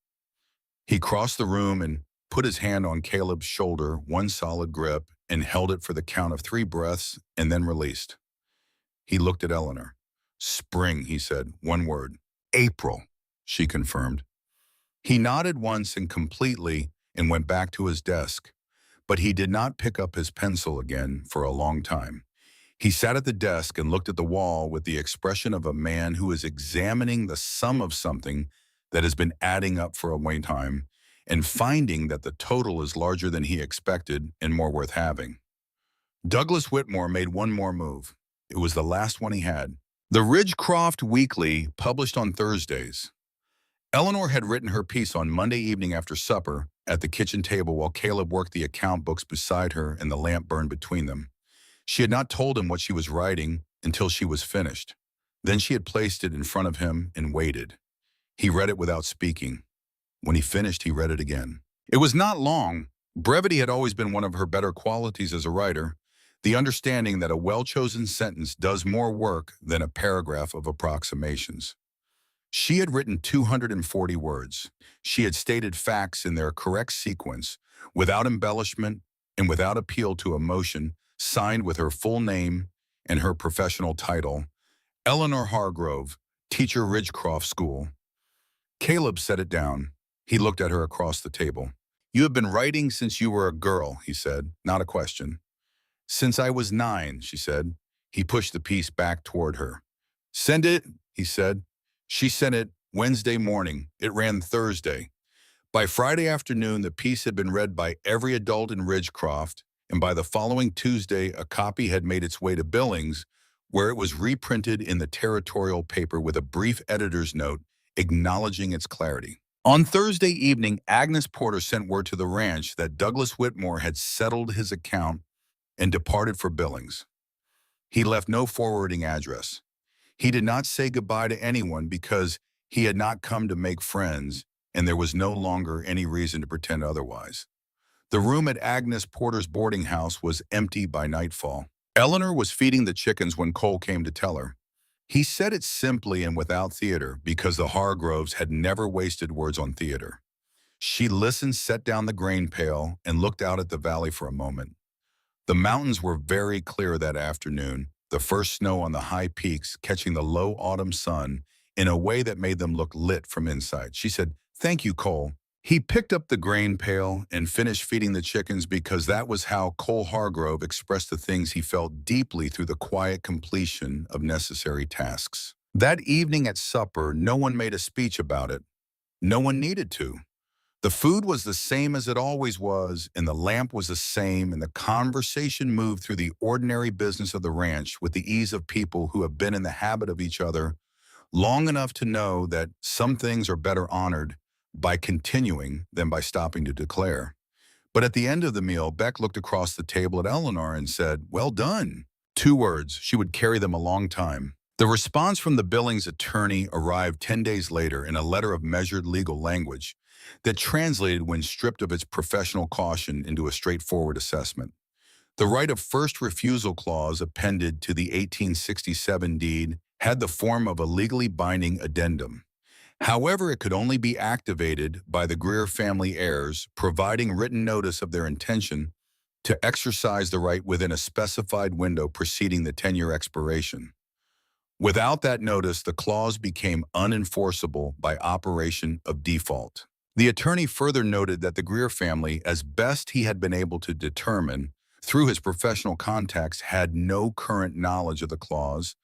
He crossed the room and put his hand on Caleb's shoulder, one solid grip, and held it for the count of 3 breaths and then released. He looked at Eleanor. "Spring," he said, one word. "April," she confirmed. He nodded once and completely and went back to his desk, but he did not pick up his pencil again for a long time. He sat at the desk and looked at the wall with the expression of a man who is examining the sum of something that has been adding up for a long time and finding that the total is larger than he expected and more worth having. Douglas Whitmore made one more move. It was the last one he had. The Ridgecroft Weekly published on Thursdays. Eleanor had written her piece on Monday evening after supper at the kitchen table while Caleb worked the account books beside her and the lamp burned between them. She had not told him what she was writing until she was finished. Then she had placed it in front of him and waited. He read it without speaking. When he finished, he read it again. It was not long. Brevity had always been one of her better qualities as a writer. The understanding that a well-chosen sentence does more work than a paragraph of approximations. She had written 240 words. She had stated facts in their correct sequence, without embellishment and without appeal to emotion, signed with her full name and her professional title, Eleanor Hargrove, teacher, Ridgecroft School. Caleb set it down. He looked at her across the table. You have been writing since you were a girl, he said, not a question. Since I was 9, she said. He pushed the piece back toward her. Send it, he said. She sent it Wednesday morning. It ran Thursday. By Friday afternoon, the piece had been read by every adult in Ridgecroft, and by the following Tuesday, a copy had made its way to Billings, where it was reprinted in the territorial paper with a brief editor's note acknowledging its clarity. On Thursday evening, Agnes Porter sent word to the ranch that Douglas Whitmore had settled his account and departed for Billings. He left no forwarding address. He did not say goodbye to anyone because he had not come to make friends, and there was no longer any reason to pretend otherwise. The room at Agnes Porter's boarding house was empty by nightfall. Eleanor was feeding the chickens when Cole came to tell her. He said it simply and without theater because the Hargroves had never wasted words on theater. She listened, set down the grain pail, and looked out at the valley for a moment. The mountains were very clear that afternoon, the first snow on the high peaks catching the low autumn sun in a way that made them look lit from inside. She said, "Thank you, Cole." He picked up the grain pail and finished feeding the chickens because that was how Cole Hargrove expressed the things he felt deeply through the quiet completion of necessary tasks. That evening at supper, no one made a speech about it. No one needed to. The food was the same as it always was, and the lamp was the same, and the conversation moved through the ordinary business of the ranch with the ease of people who have been in the habit of each other long enough to know that some things are better honored by continuing than by stopping to declare. But at the end of the meal, Beck looked across the table at Eleanor and said, "Well done." 2 words. She would carry them a long time. The response from the Billings attorney arrived 10 days later in a letter of measured legal language that translated when stripped of its professional caution into a straightforward assessment. The right of first refusal clause appended to the 1867 deed had the form of a legally binding addendum. However, it could only be activated by the Greer family heirs, providing written notice of their intention to exercise the right within a specified window preceding the 10-year expiration. Without that notice, the clause became unenforceable by operation of default. The attorney further noted that the Greer family, as best he had been able to determine through his professional contacts, had no current knowledge of the clause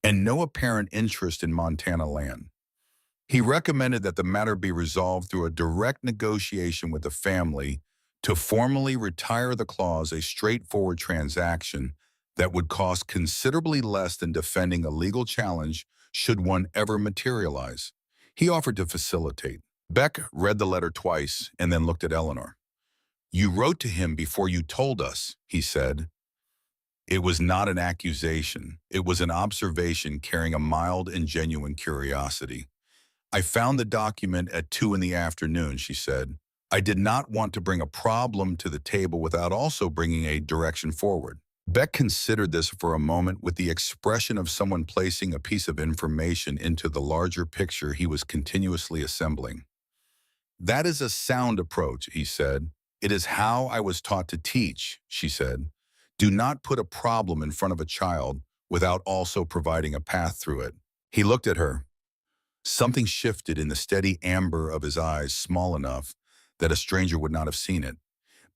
and no apparent interest in Montana land. He recommended that the matter be resolved through a direct negotiation with the family to formally retire the clause, a straightforward transaction that would cost considerably less than defending a legal challenge should one ever materialize. He offered to facilitate. Beck read the letter twice and then looked at Eleanor. "You wrote to him before you told us," he said. It was not an accusation. It was an observation carrying a mild and genuine curiosity. "I found the document at 2 in the afternoon," she said. "I did not want to bring a problem to the table without also bringing a direction forward." Beck considered this for a moment with the expression of someone placing a piece of information into the larger picture he was continuously assembling. "That is a sound approach," he said. "It is how I was taught to teach," she said. "Do not put a problem in front of a child without also providing a path through it." He looked at her. Something shifted in the steady amber of his eyes, small enough that a stranger would not have seen it.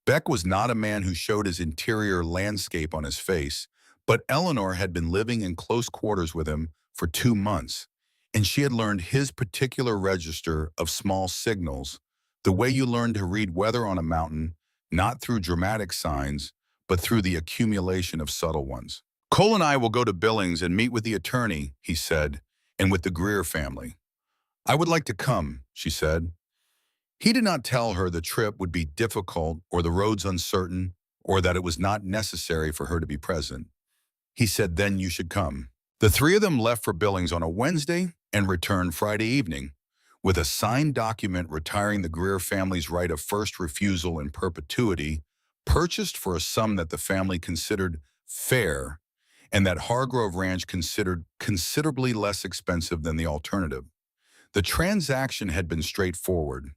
Beck was not a man who showed his interior landscape on his face, but Eleanor had been living in close quarters with him for 2 months, and she had learned his particular register of small signals, the way you learn to read weather on a mountain, not through dramatic signs, but through the accumulation of subtle ones. "Cole and I will go to Billings and meet with the attorney," he said, "and with the Greer family." "I would like to come," she said. He did not tell her the trip would be difficult or the roads uncertain or that it was not necessary for her to be present. He said, "Then you should come." The 3 of them left for Billings on a Wednesday and returned Friday evening with a signed document retiring the Greer family's right of first refusal in perpetuity, purchased for a sum that the family considered fair, and that Hargrove Ranch considered considerably less expensive than the alternative. The transaction had been straightforward.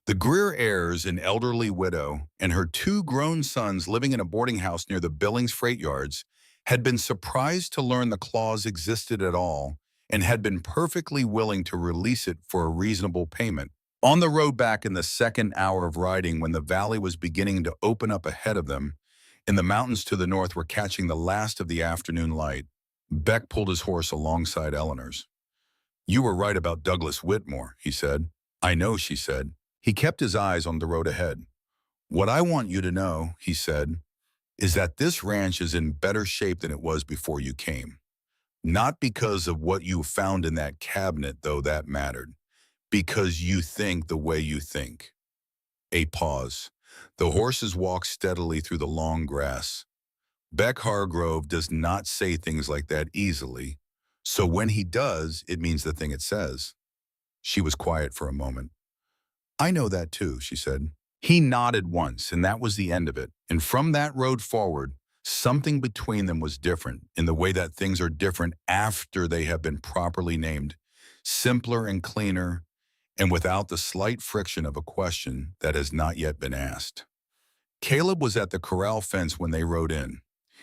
The Greer heirs, an elderly widow, and her two grown sons living in a boarding house near the Billings freight yards, had been surprised to learn the clause existed at all and had been perfectly willing to release it for a reasonable payment. On the road back in the second hour of riding, when the valley was beginning to open up ahead of them, and the mountains to the north were catching the last of the afternoon light, Beck pulled his horse alongside Eleanor's. "You were right about Douglas Whitmore," he said. "I know," she said. He kept his eyes on the road ahead. "What I want you to know," he said, "is that this ranch is in better shape than it was before you came. Not because of what you found in that cabinet, though that mattered. Because you think the way you think." A pause. The horses walked steadily through the long grass. Beck Hargrove does not say things like that easily, so when he does, it means the thing it says. She was quiet for a moment. "I know that too," she said. He nodded once, and that was the end of it. And from that road forward, something between them was different in the way that things are different after they have been properly named, simpler and cleaner, and without the slight friction of a question that has not yet been asked. Caleb was at the corral fence when they rode in.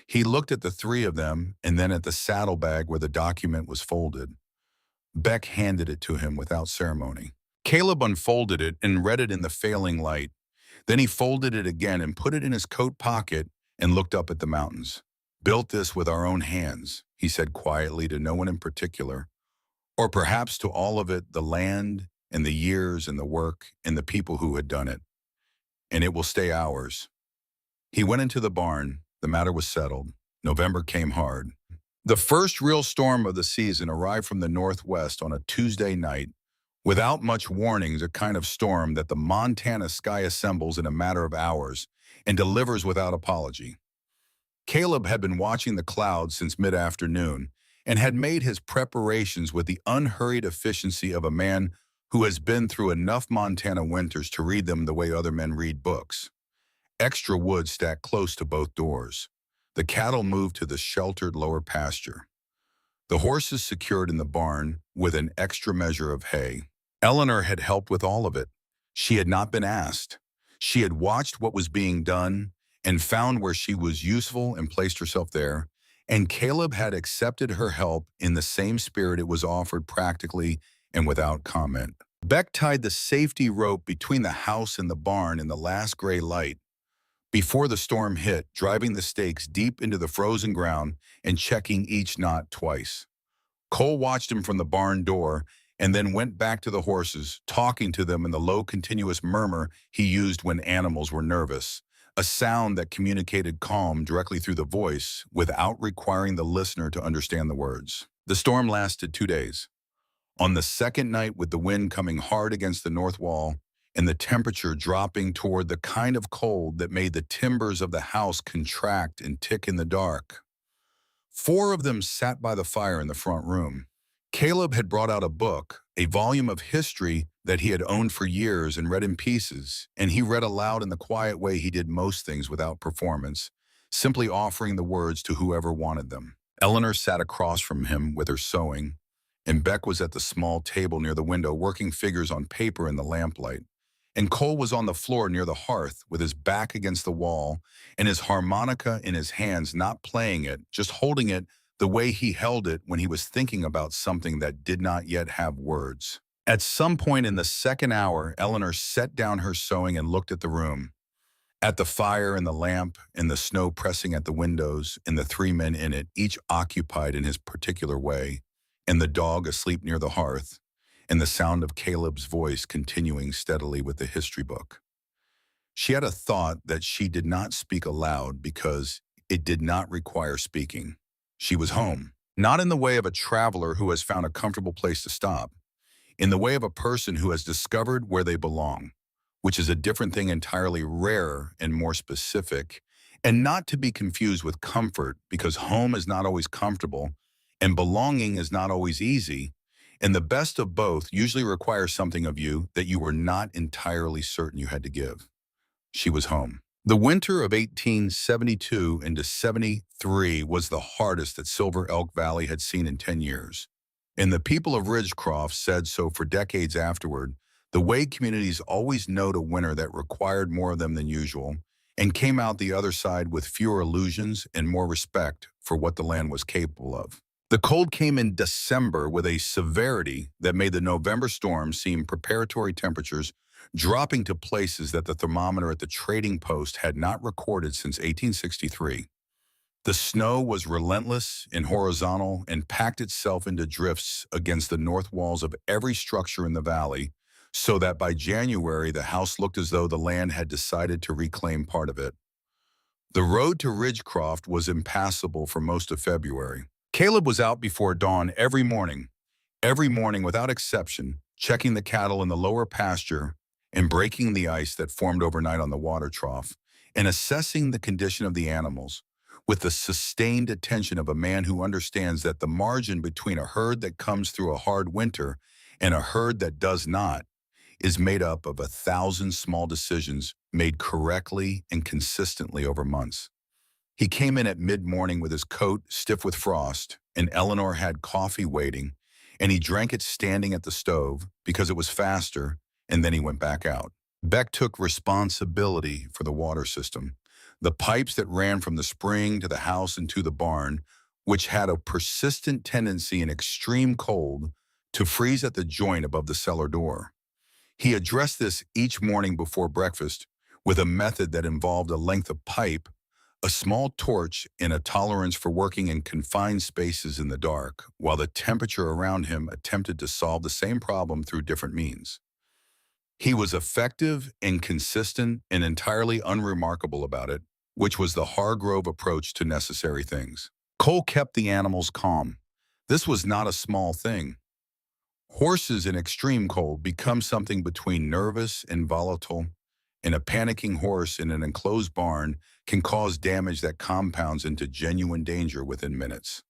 He looked at the three of them and then at the saddlebag where the document was folded. Beck handed it to him without ceremony. Caleb unfolded it and read it in the failing light. Then he folded it again and put it in his coat pocket and looked up at the mountains. "Built this with our own hands," he said quietly to no one in particular, or perhaps to all of it, the land and the years and the work and the people who had done it. "And it will stay ours." He went into the barn. The matter was settled. November came hard. The first real storm of the season arrived from the northwest on a Tuesday night. Without much warning, the kind of storm that the Montana sky assembles in a matter of hours and delivers without apology. Caleb had been watching the clouds since mid-afternoon and had made his preparations with the unhurried efficiency of a man who has been through enough Montana winters to read them the way other men read books. Extra wood stacked close to both doors. The cattle moved to the sheltered lower pasture. The horses secured in the barn with an extra measure of hay. Eleanor had helped with all of it. She had not been asked. She had watched what was being done and found where she was useful and placed herself there, and Caleb had accepted her help in the same spirit it was offered practically and without comment. Beck tied the safety rope between the house and the barn in the last gray light before the storm hit, driving the stakes deep into the frozen ground and checking each knot twice. Cole watched him from the barn door and then went back to the horses, talking to them in the low, continuous murmur he used when animals were nervous, a sound that communicated calm directly through the voice without requiring the listener to understand the words. The storm lasted 2 days. On the second night, with the wind coming hard against the north wall and the temperature dropping toward the kind of cold that made the timbers of the house contract and tick in the dark, 4 of them sat by the fire in the front room. Caleb had brought out a book, a volume of history that he had owned for years and read in pieces, and he read aloud in the quiet way he did most things without performance, simply offering the words to whoever wanted them. Eleanor sat across from him with her sewing, and Beck was at the small table near the window working figures on paper in the lamplight. And Cole was on the floor near the hearth with his back against the wall and his harmonica in his hands, not playing it, just holding it the way he held it when he was thinking about something that did not yet have words. At some point in the second hour, Eleanor set down her sewing and looked at the room, at the fire and the lamp and the snow pressing at the windows and the 3 men in it, each occupied in his particular way, and the dog asleep near the hearth, and the sound of Caleb's voice continuing steadily with the history book. She had a thought that she did not speak aloud because it did not require speaking. She was home, not in the way of a traveler who has found a comfortable place to stop, in the way of a person who has discovered where they belong, which is a different thing entirely, rarer and more specific, and not to be confused with comfort, because home is not always comfortable and belonging is not always easy, and the best of both usually requires something of you that you were not entirely certain you had to give. She was home. The winter of 1872 into 73 was the hardest that Silver Elk Valley had seen in 10 years. And the people of Ridgecroft said so for decades afterward. The Wade communities always knowed a winter that required more of them than usual and came out the other side with fewer illusions and more respect for what the land was capable of. The cold came in December with a severity that made the November storm seem preparatory temperatures dropping to places that the thermometer at the trading post had not recorded since 1863. The snow was relentless and horizontal and packed itself into drifts against the north walls of every structure in the valley, so that by January the house looked as though the land had decided to reclaim part of it. The road to Ridgecroft was impassable for most of February. Caleb was out before dawn every morning without exception, checking the cattle in the lower pasture and breaking the ice that formed overnight on the water trough, and assessing the condition of the animals with the sustained attention of a man who understands that the margin between a herd that comes through a hard winter and a herd that does not is made up of 1,000 small decisions made correctly and consistently over months. He came in at mid-morning with his coat stiff with frost, and Eleanor had coffee waiting, and he drank it standing at the stove because it was faster, and then he went back out. Beck took responsibility for the water system, the pipes that ran from the spring to the house and to the barn, which had a persistent tendency in extreme cold to freeze at the joint above the cellar door. He addressed this each morning before breakfast with a method that involved a length of pipe, a small torch, and a tolerance for working in confined spaces in the dark, while the temperature around him attempted to solve the same problem through different means. He was effective and consistent and entirely unremarkable about it, which was the Hargrove approach to necessary things. Cole kept the animals calm. This was not a small thing. Horses in extreme cold become something between nervous and volatile, and a panicking horse in an enclosed barn can cause damage that compounds into genuine danger within minutes.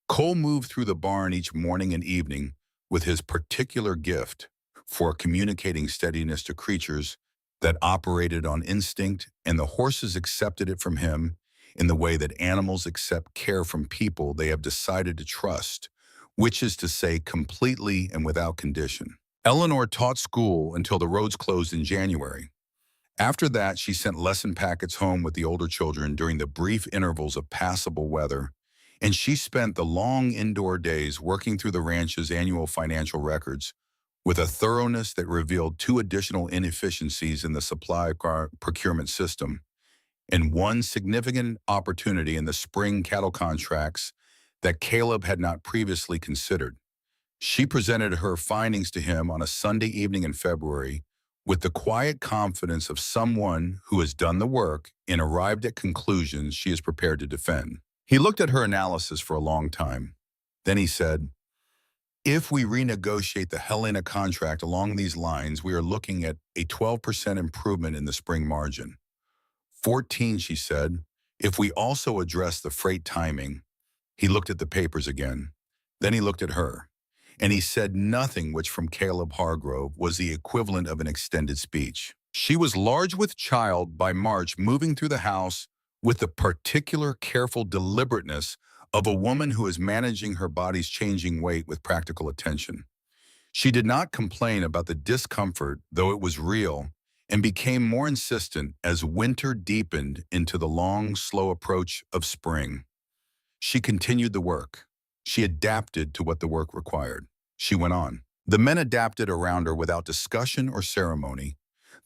Cole moved through the barn each morning and evening with his particular gift for communicating steadiness to creatures that operated on instinct, and the horses accepted it from him in the way that animals accept care from people they have decided to trust, which is to say completely and without condition. Eleanor taught school until the roads closed in January. After that, she sent lesson packets home with the older children during the brief intervals of passable weather, and she spent the long indoor days working through the ranch's annual financial records with a thoroughness that revealed 2 additional inefficiencies in the supply procurement system and one significant opportunity in the spring cattle contracts that Caleb had not previously considered. She presented her findings to him on a Sunday evening in February with the quiet confidence of someone who has done the work and arrived at conclusions she is prepared to defend. He looked at her analysis for a long time. Then he said, "If we renegotiate the Helena contract along these lines, we are looking at a 12% improvement in the spring margin. 14, she said, if we also address the freight timing." He looked at the papers again. Then he looked at her. And he said nothing which from Caleb Hargrove was the equivalent of an extended speech. She was large with child by March, moving through the house with the particular careful deliberateness of a woman who is managing her body's changing weight with practical attention. She did not complain about the discomfort, though it was real, and became more insistent as winter deepened into the long, slow approach of spring. She continued the work. She adapted to what the work required. She went on. The men adapted around her without discussion or ceremony,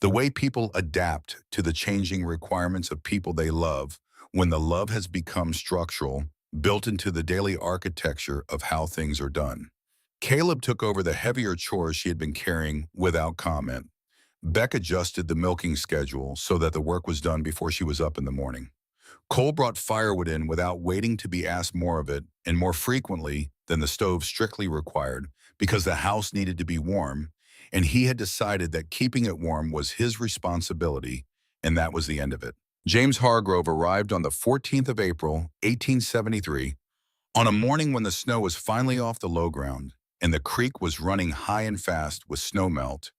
the way people adapt to the changing requirements of people they love when the love has become structural, built into the daily architecture of how things are done. Caleb took over the heavier chores she had been carrying without comment. Beck adjusted the milking schedule so that the work was done before she was up in the morning. Cole brought firewood in without waiting to be asked more of it, and more frequently than the stove strictly required, because the house needed to be warm, and he had decided that keeping it warm was his responsibility, and that was the end of it. James Hargrove arrived on the 14th of April, 1873, on a morning when the snow was finally off the low ground, and the creek was running high and fast with snowmelt,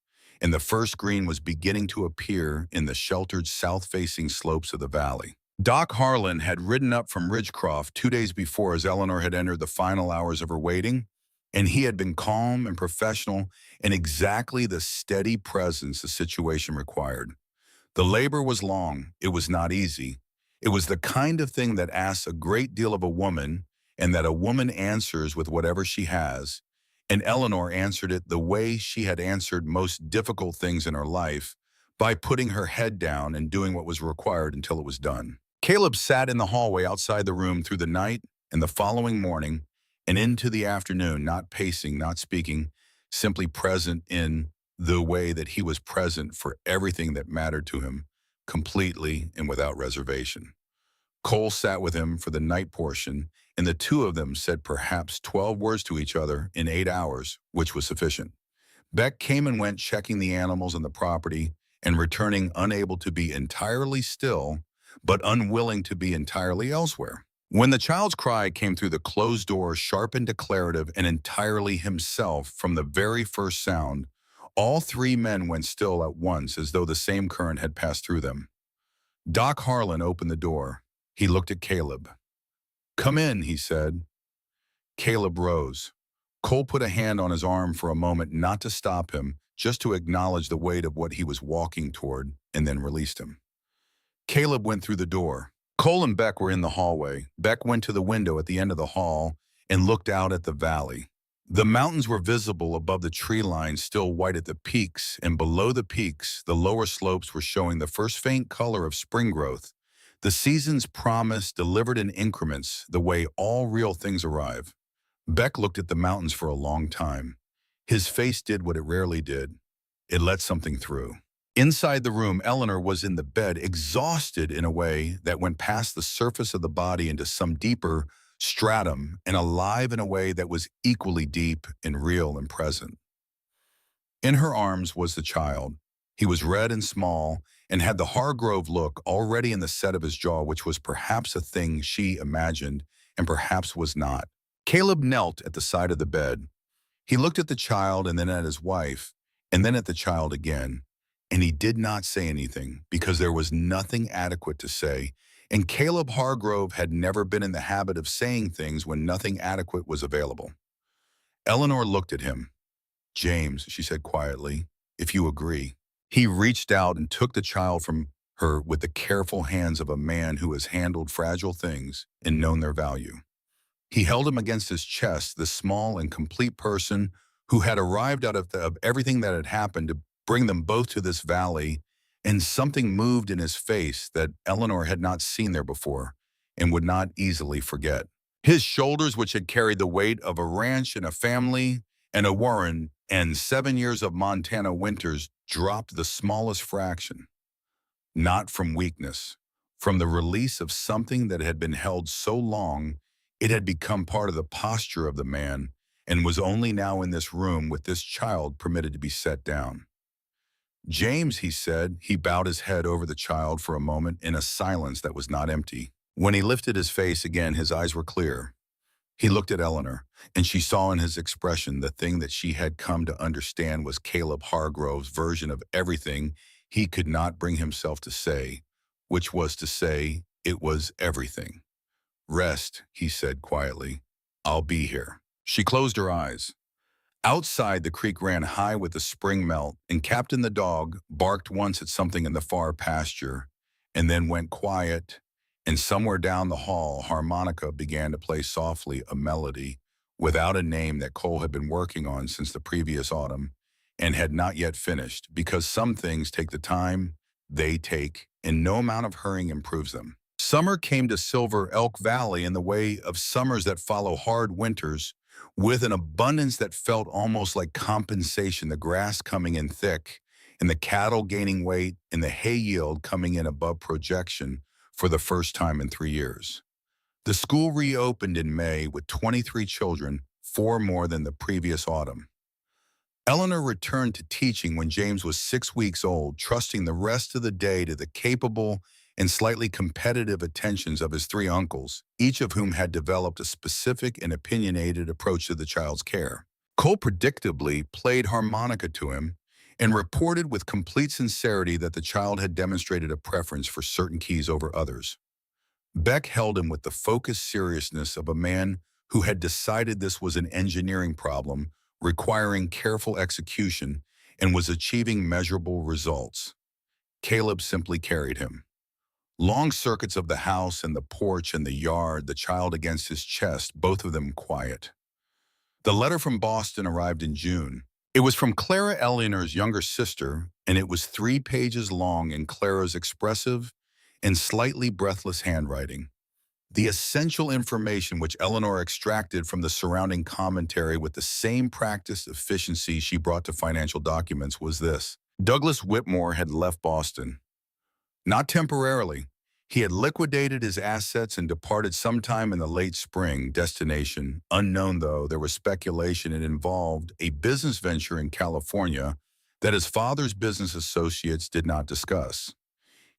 and the first green was beginning to appear in the sheltered south-facing slopes of the valley. Doc Harlan had ridden up from Ridgecroft 2 days before as Eleanor had entered the final hours of her waiting, and he had been calm and professional in exactly the steady presence the situation required. The labor was long. It was not easy. It was the kind of thing that asks a great deal of a woman and that a woman answers with whatever she has. And Eleanor answered it the way she had answered most difficult things in her life, by putting her head down and doing what was required until it was done. Caleb sat in the hallway outside the room through the night and the following morning and into the afternoon, not pacing, not speaking, simply present in the way that he was present for everything that mattered to him, completely and without reservation. Cole sat with him for the night portion, and the two of them said perhaps 12 words to each other in 8 hours, which was sufficient. Beck came and went, checking the animals and the property, and returning unable to be entirely still, but unwilling to be entirely elsewhere. When the child's cry came through the closed door, sharp and declarative and entirely himself from the very first sound, all three men went still at once as though the same current had passed through them. Doc Harlan opened the door. He looked at Caleb. "Come in," he said. Caleb rose. Cole put a hand on his arm for a moment, not to stop him, just to acknowledge the weight of what he was walking toward, and then released him. Caleb went through the door. Cole and Beck were in the hallway. Beck went to the window at the end of the hall and looked out at the valley. The mountains were visible above the tree line, still white at the peaks, and below the peaks, the lower slopes were showing the first faint color of spring growth. The season's promise delivered in increments, the way all real things arrive. Beck looked at the mountains for a long time. His face did what it rarely did. It let something through. Inside the room, Eleanor was in the bed, exhausted in a way that went past the surface of the body into some deeper stratum, and alive in a way that was equally deep and real and present. In her arms was the child. He was red and small and had the Hargrove look already in the set of his jaw, which was perhaps a thing she imagined and perhaps was not. Caleb knelt at the side of the bed. He looked at the child and then at his wife and then at the child again, and he did not say anything because there was nothing adequate to say, and Caleb Hargrove had never been in the habit of saying things when nothing adequate was available. Eleanor looked at him. "James," she said quietly, "if you agree." He reached out and took the child from her with the careful hands of a man who has handled fragile things and known their value. He held him against his chest, the small and complete person who had arrived out of everything that had happened to bring them both to this valley, and something moved in his face that Eleanor had not seen there before and would not easily forget. His shoulders, which had carried the weight of a ranch and a family and a warren and 7 years of Montana winters, dropped the smallest fraction. Not from weakness, from the release of something that had been held so long, it had become part of the posture of the man and was only now in this room with this child permitted to be set down. "James," he said. He bowed his head over the child for a moment in a silence that was not empty. When he lifted his face again, his eyes were clear. He looked at Eleanor, and she saw in his expression the thing that she had come to understand was Caleb Hargrove's version of everything he could not bring himself to say, which was to say, it was everything. "Rest," he said quietly. "I'll be here." She closed her eyes. Outside, the creek ran high with the spring melt, and Captain the dog barked once at something in the far pasture, and then went quiet, and somewhere down the hall, harmonica began to play softly a melody without a name that Cole had been working on since the previous autumn, and had not yet finished, because some things take the time they take, and no amount of hurrying improves them. Summer came to Silver Elk Valley in the way of summers that follow hard winters, with an abundance that felt almost like compensation, the grass coming in thick, and the cattle gaining weight, and the hay yield coming in above projection for the first time in 3 years. The school reopened in May with 23 children, 4 more than the previous autumn. Eleanor returned to teaching when James was 6 weeks old, trusting the rest of the day to the capable and slightly competitive attentions of his 3 uncles, each of whom had developed a specific and opinionated approach to the child's care. Cole predictably played harmonica to him, and reported with complete sincerity that the child had demonstrated a preference for certain keys over others. Beck held him with the focused seriousness of a man who had decided this was an engineering problem requiring careful execution and was achieving measurable results. Caleb simply carried him. Long circuits of the house and the porch and the yard, the child against his chest, both of them quiet. The letter from Boston arrived in June. It was from Clara Eleanor's younger sister, and it was 3 pages long in Clara's expressive and slightly breathless handwriting. The essential information which Eleanor extracted from the surrounding commentary with the same practiced efficiency she brought to financial documents was this. Douglas Whitmore had left Boston. Not temporarily. He had liquidated his assets and departed sometime in the late spring, destination unknown, though there was speculation it involved a business venture in California that his father's business associates did not discuss.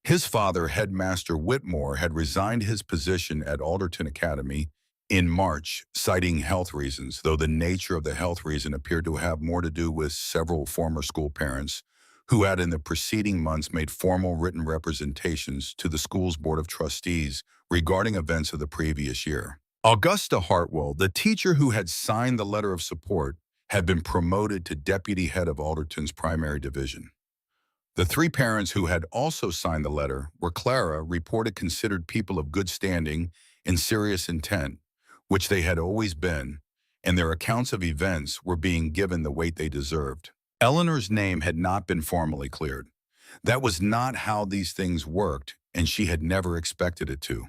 His father, Headmaster Whitmore, had resigned his position at Alderton Academy in March, citing health reasons, though the nature of the health reason appeared to have more to do with several former school parents who had in the preceding months made formal written representations to the school's Board of Trustees regarding events of the previous year. Augusta Hartwell, the teacher who had signed the letter of support, had been promoted to deputy head of Alderton's primary division. The 3 parents who had also signed the letter were Clara, reported considered people of good standing and serious intent, which they had always been, and their accounts of events were being given the weight they deserved. Eleanor's name had not been formally cleared. That was not how these things worked, and she had never expected it to.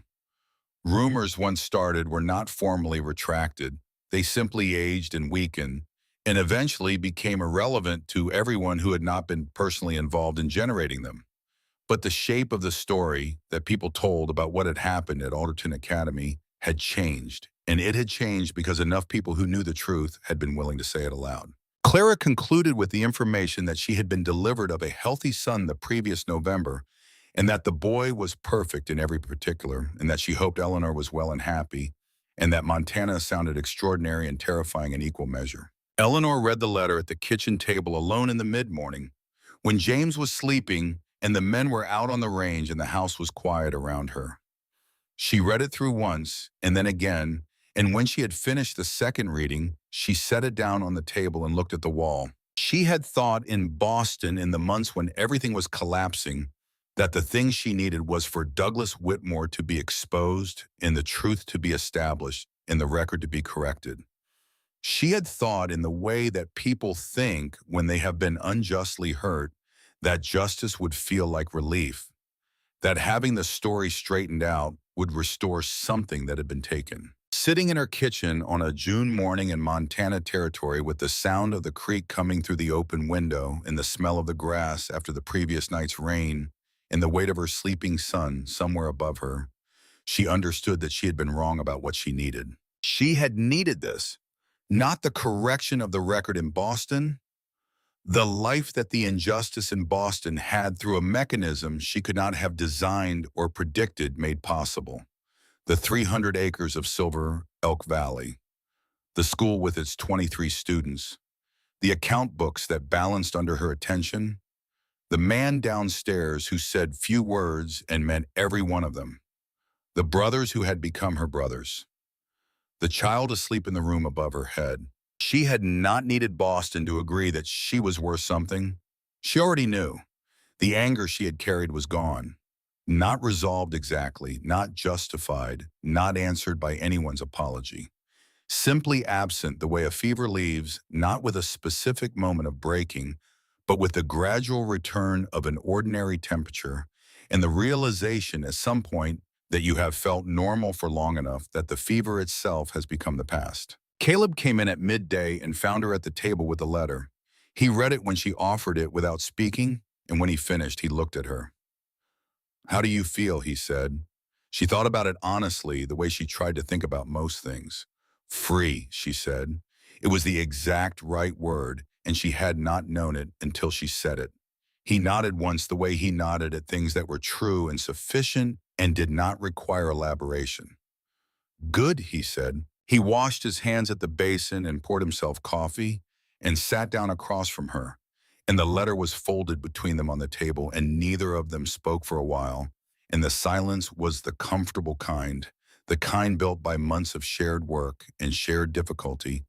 Rumors once started were not formally retracted. They simply aged and weakened, and eventually became irrelevant to everyone who had not been personally involved in generating them. But the shape of the story that people told about what had happened at Alderton Academy had changed, and it had changed because enough people who knew the truth had been willing to say it aloud. Clara concluded with the information that she had been delivered of a healthy son the previous November, and that the boy was perfect in every particular, and that she hoped Eleanor was well and happy, and that Montana sounded extraordinary and terrifying in equal measure. Eleanor read the letter at the kitchen table alone in the mid-morning, when James was sleeping and the men were out on the range and the house was quiet around her. She read it through once, and then again, and when she had finished the second reading, she set it down on the table and looked at the wall. She had thought in Boston in the months when everything was collapsing that the thing she needed was for Douglas Whitmore to be exposed and the truth to be established and the record to be corrected. She had thought in the way that people think when they have been unjustly hurt, that justice would feel like relief, that having the story straightened out would restore something that had been taken. Sitting in her kitchen on a June morning in Montana territory with the sound of the creek coming through the open window and the smell of the grass after the previous night's rain and the weight of her sleeping son somewhere above her, she understood that she had been wrong about what she needed. She had needed this, not the correction of the record in Boston, the life that the injustice in Boston had through a mechanism she could not have designed or predicted made possible. The 300 acres of Silver Elk Valley, the school with its 23 students, the account books that balanced under her attention, the man downstairs who said few words and meant every one of them, the brothers who had become her brothers, the child asleep in the room above her head. She had not needed Boston to agree that she was worth something. She already knew. The anger she had carried was gone. Not resolved exactly, not justified, not answered by anyone's apology. Simply absent the way a fever leaves, not with a specific moment of breaking, but with the gradual return of an ordinary temperature and the realization at some point that you have felt normal for long enough that the fever itself has become the past. Caleb came in at midday and found her at the table with the letter. He read it when she offered it without speaking, and when he finished, he looked at her. "How do you feel?" he said. She thought about it honestly, the way she tried to think about most things. "Free," she said. It was the exact right word, and she had not known it until she said it. He nodded once the way he nodded at things that were true and sufficient and did not require elaboration. "Good," he said. He washed his hands at the basin and poured himself coffee and sat down across from her, and the letter was folded between them on the table, and neither of them spoke for a while. And the silence was the kind built by months of shared work and shared difficulty,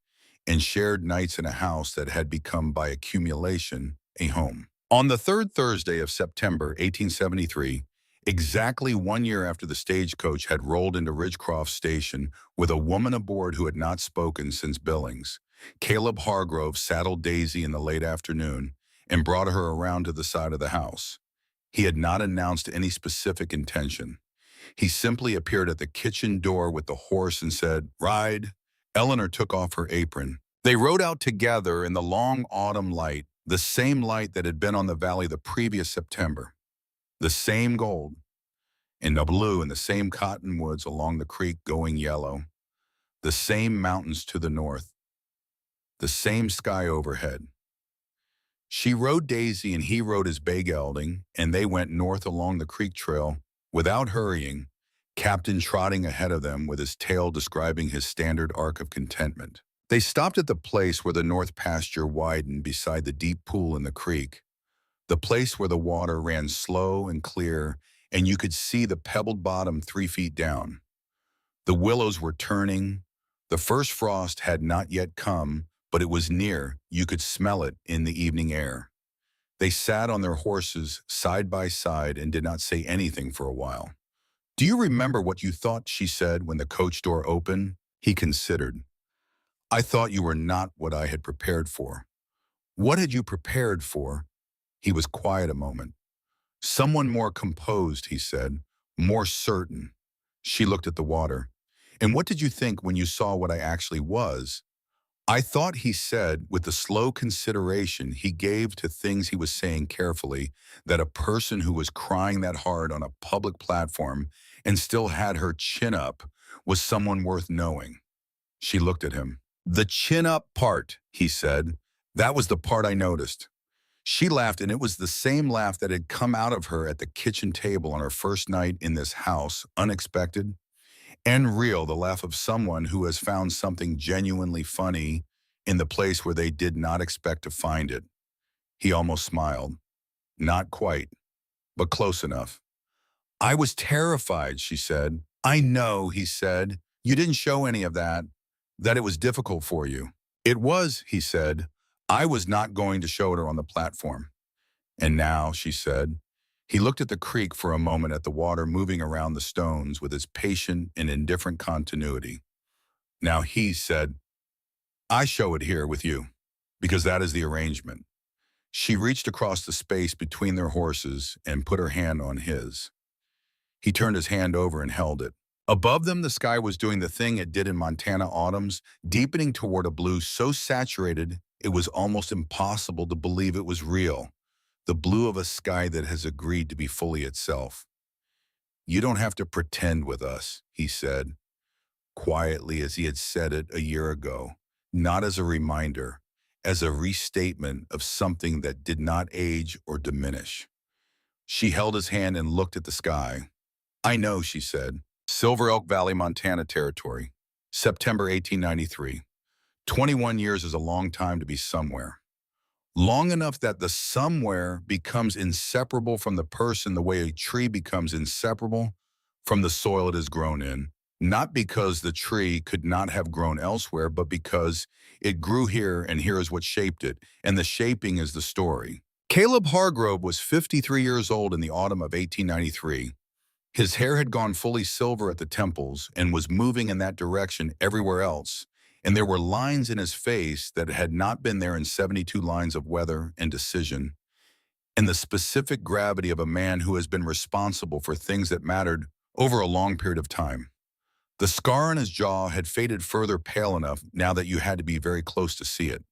and shared nights in a house that had become, by accumulation, a home. On the third Thursday of September 1873, exactly 1 year after the stagecoach had rolled into Ridgecroft Station with a woman aboard who had not spoken since Billings, Caleb Hargrove saddled Daisy in the late afternoon and brought her around to the side of the house. He had not announced any specific intention. He simply appeared at the kitchen door with the horse and said, "Ride." Eleanor took off her apron. They rode out together in the long autumn light, the same light that had been on the valley the previous September. The same gold and the blue and the same cottonwoods along the creek going yellow. The same mountains to the north. The same sky overhead. She rode Daisy and he rode his bay gelding, and they went north along the creek trail without hurrying, Captain trotting ahead of them with his tail describing his standard arc of contentment. They stopped at the place where the north pasture widened beside the deep pool in the creek, the place where the water ran slow and clear, and you could see the pebbled bottom 3 feet down. The willows were turning. The first frost had not yet come, but it was near. You could smell it in the evening air. They sat on their horses side by side and did not say anything for a while. "Do you remember what you thought?" she said when the coach door opened. He considered. "I thought you were not what I had prepared for." "What had you prepared for?" He was quiet a moment. "Someone more composed," he said, "more certain." She looked at the water. "And what did you think when you saw what I actually was?" "I thought," he said, with the slow consideration he gave to things he was saying carefully, "that a person who was crying that hard on a public platform and still had her chin up was someone worth knowing." She looked at him. "The chin up part," he said. "That was the part I noticed." She laughed, and it was the same laugh that had come out of her at the kitchen table on her first night in this house, unexpected and real, the laugh of someone who has found something genuinely funny in the place where they did not expect to find it. He almost smiled. Not quite, but close enough. "I was terrified," she said. "I know," he said. "You didn't show any of that, that it was difficult for you." "It was," he said. "I was not going to show it on the platform." "And now," she said. He looked at the creek for a moment, at the water moving around the stones with its patient and indifferent continuity. "Now," he said, "I show it here with you, because that is the arrangement." She reached across the space between their horses and put her hand on his. He turned his hand over and held it. Above them, the sky was doing the thing it did in Montana autumns, deepening toward a blue so saturated it was almost impossible to believe it was real, the blue of a sky that has agreed to be fully itself. "You don't have to pretend with us," he said, quietly as he had said it a year ago, not as a reminder, as a restatement of something that did not age or diminish. She held his hand and looked at the sky. "I know," she said. Silver Elk Valley, Montana Territory, September 1893. 21 years is a long time to be somewhere. Long enough that the somewhere becomes inseparable from the person the way a tree becomes inseparable from the soil it is grown in, not because the tree could not have grown elsewhere, but because it grew here and here is what shaped it, and the shaping is the story. Caleb Hargrove was 53 years old in the autumn of 1893. His hair had gone fully silver at the temples and was moving in that direction everywhere else, and there were lines in his face that had not been there in 72 lines of weather and decision, and the specific gravity of a man who has been responsible for things that mattered over a long period of time. The scar on his jaw had faded further, pale enough now that you had to be very close to see it.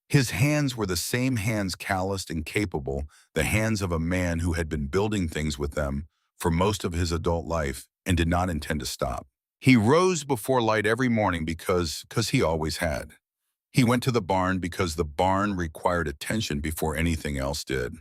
His hands were the same hands, calloused and capable, the hands of a man who had been building things with them for most of his adult life and did not intend to stop. He rose before light every morning because he always had. He went to the barn because the barn required attention before anything else did.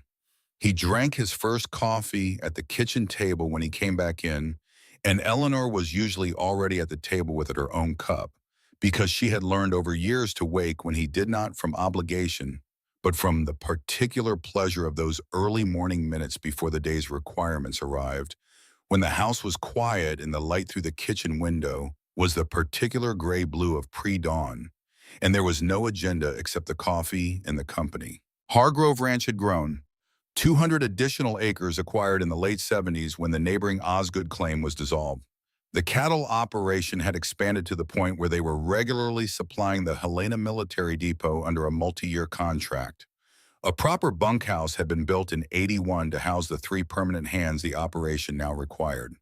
He drank his first coffee at the kitchen table when he came back in, and Eleanor was usually already at the table with her own cup, because she had learned over years to wake when he did not from obligation, but from the particular pleasure of those early morning minutes before the day's requirements arrived, when the house was quiet and the light through the kitchen window was the particular gray-blue of pre-dawn, and there was no agenda except the coffee and the company. Hargrove Ranch had grown. 200 additional acres acquired in the late 70s when the neighboring Osgood claim was dissolved. The cattle operation had expanded to the point where they were regularly supplying the Helena Military Depot under a multi-year contract. A proper bunkhouse had been built in '81 to house the 3 permanent hands the operation now required.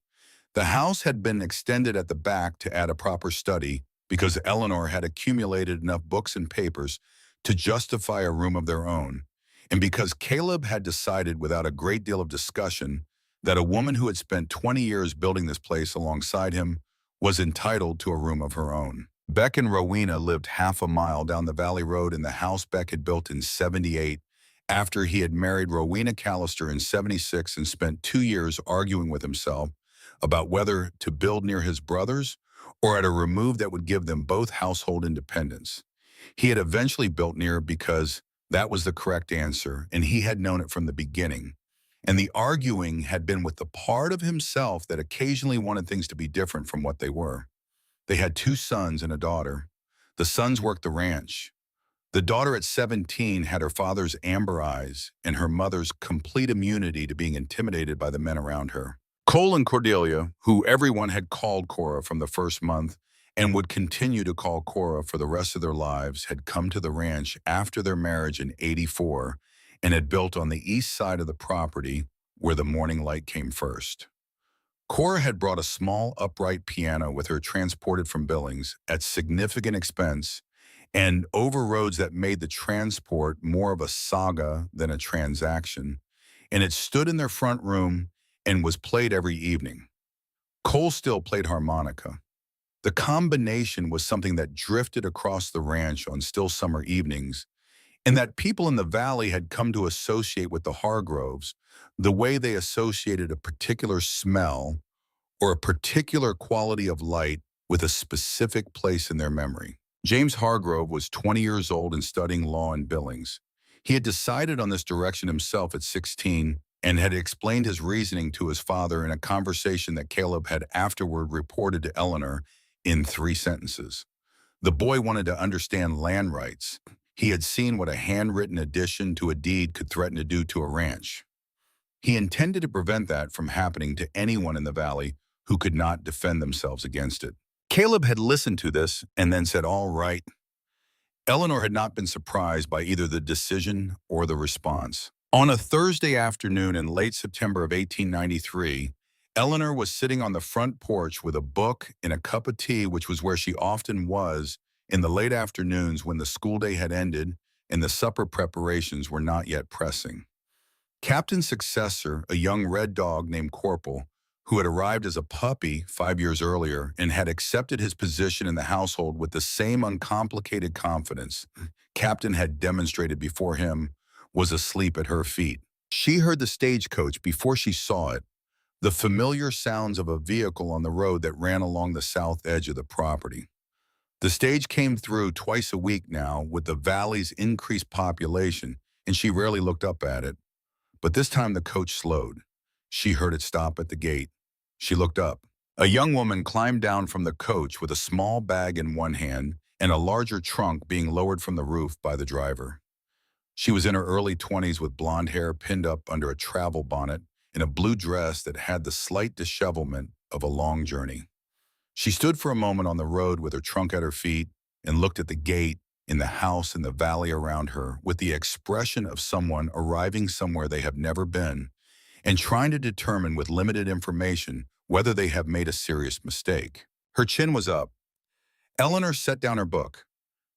The house had been extended at the back to add a proper study because Eleanor had accumulated enough books and papers to justify a room of their own, and because Caleb had decided without a great deal of discussion that a woman who had spent 20 years building this place alongside him was entitled to a room of her own. Beck and Rowena lived half a mile down the Valley Road in the house Beck had built in '78 after he had married Rowena Callister in '76 and spent 2 years arguing with himself about whether to build near his brothers or at a remove that would give them both household independence. He had eventually built near because that was the correct answer, and he had known it from the beginning. And the arguing had been with the part of himself that occasionally wanted things to be different from what they were. They had 2 sons and a daughter. The sons worked the ranch. The daughter at 17 had her father's amber eyes and her mother's complete immunity to being intimidated by the men around her. Cole and Cordelia, who everyone had called Cora from the first month and would continue to call Cora for the rest of their lives, had come to the ranch after their marriage in '84 and had built on the east side of the property where the morning light came first. Cora had brought a small upright piano with her transported from Billings at significant expense and over roads that made the transport more of a saga than a transaction, and it stood in their front room and was played every evening. Cole still played harmonica. The combination was something that drifted across the ranch on still summer evenings, and that people in the valley had come to associate with the Hargroves the way they associated a particular smell or a particular quality of light with a specific place in their memory. James Hargrove was 20 years old and studying law in Billings. He had decided on this direction himself at 16 and had explained his reasoning to his father in a conversation that Caleb had afterward reported to Eleanor in 3 sentences. The boy wanted to understand land rights. He had seen what a handwritten addition to a deed could threaten to do to a ranch. He intended to prevent that from happening to anyone in the valley who could not defend themselves against it. Caleb had listened to this and then said, "All right." Eleanor had not been surprised by either the decision or the response. On a Thursday afternoon in late September of 1893, Eleanor was sitting on the front porch with a book and a cup of tea, which was where she often was in the late afternoons when the school day had ended and the supper preparations were not yet pressing. Captain's successor, a young red dog named Corporal, who had arrived as a puppy 5 years earlier and had accepted his position in the household with the same uncomplicated confidence Captain had demonstrated before him, was asleep at her feet. She heard the stagecoach before she saw it, the familiar sounds of a vehicle on the road that ran along the south edge of the property. The stage came through twice a week now with the valley's increased population, and she rarely looked up at it. But this time the coach slowed. She heard it stop at the gate. She looked up. A young woman climbed down from the coach with a small bag in one hand and a larger trunk being lowered from the roof by the driver. She was in her early 20s with blonde hair pinned up under a travel bonnet and a blue dress that had the slight dishevelment of a long journey. She stood for a moment on the road with her trunk at her feet and looked at the gate in the house and the valley around her with the expression of someone arriving somewhere they have never been and trying to determine with limited information whether they have made a serious mistake. Her chin was up. Eleanor set down her book.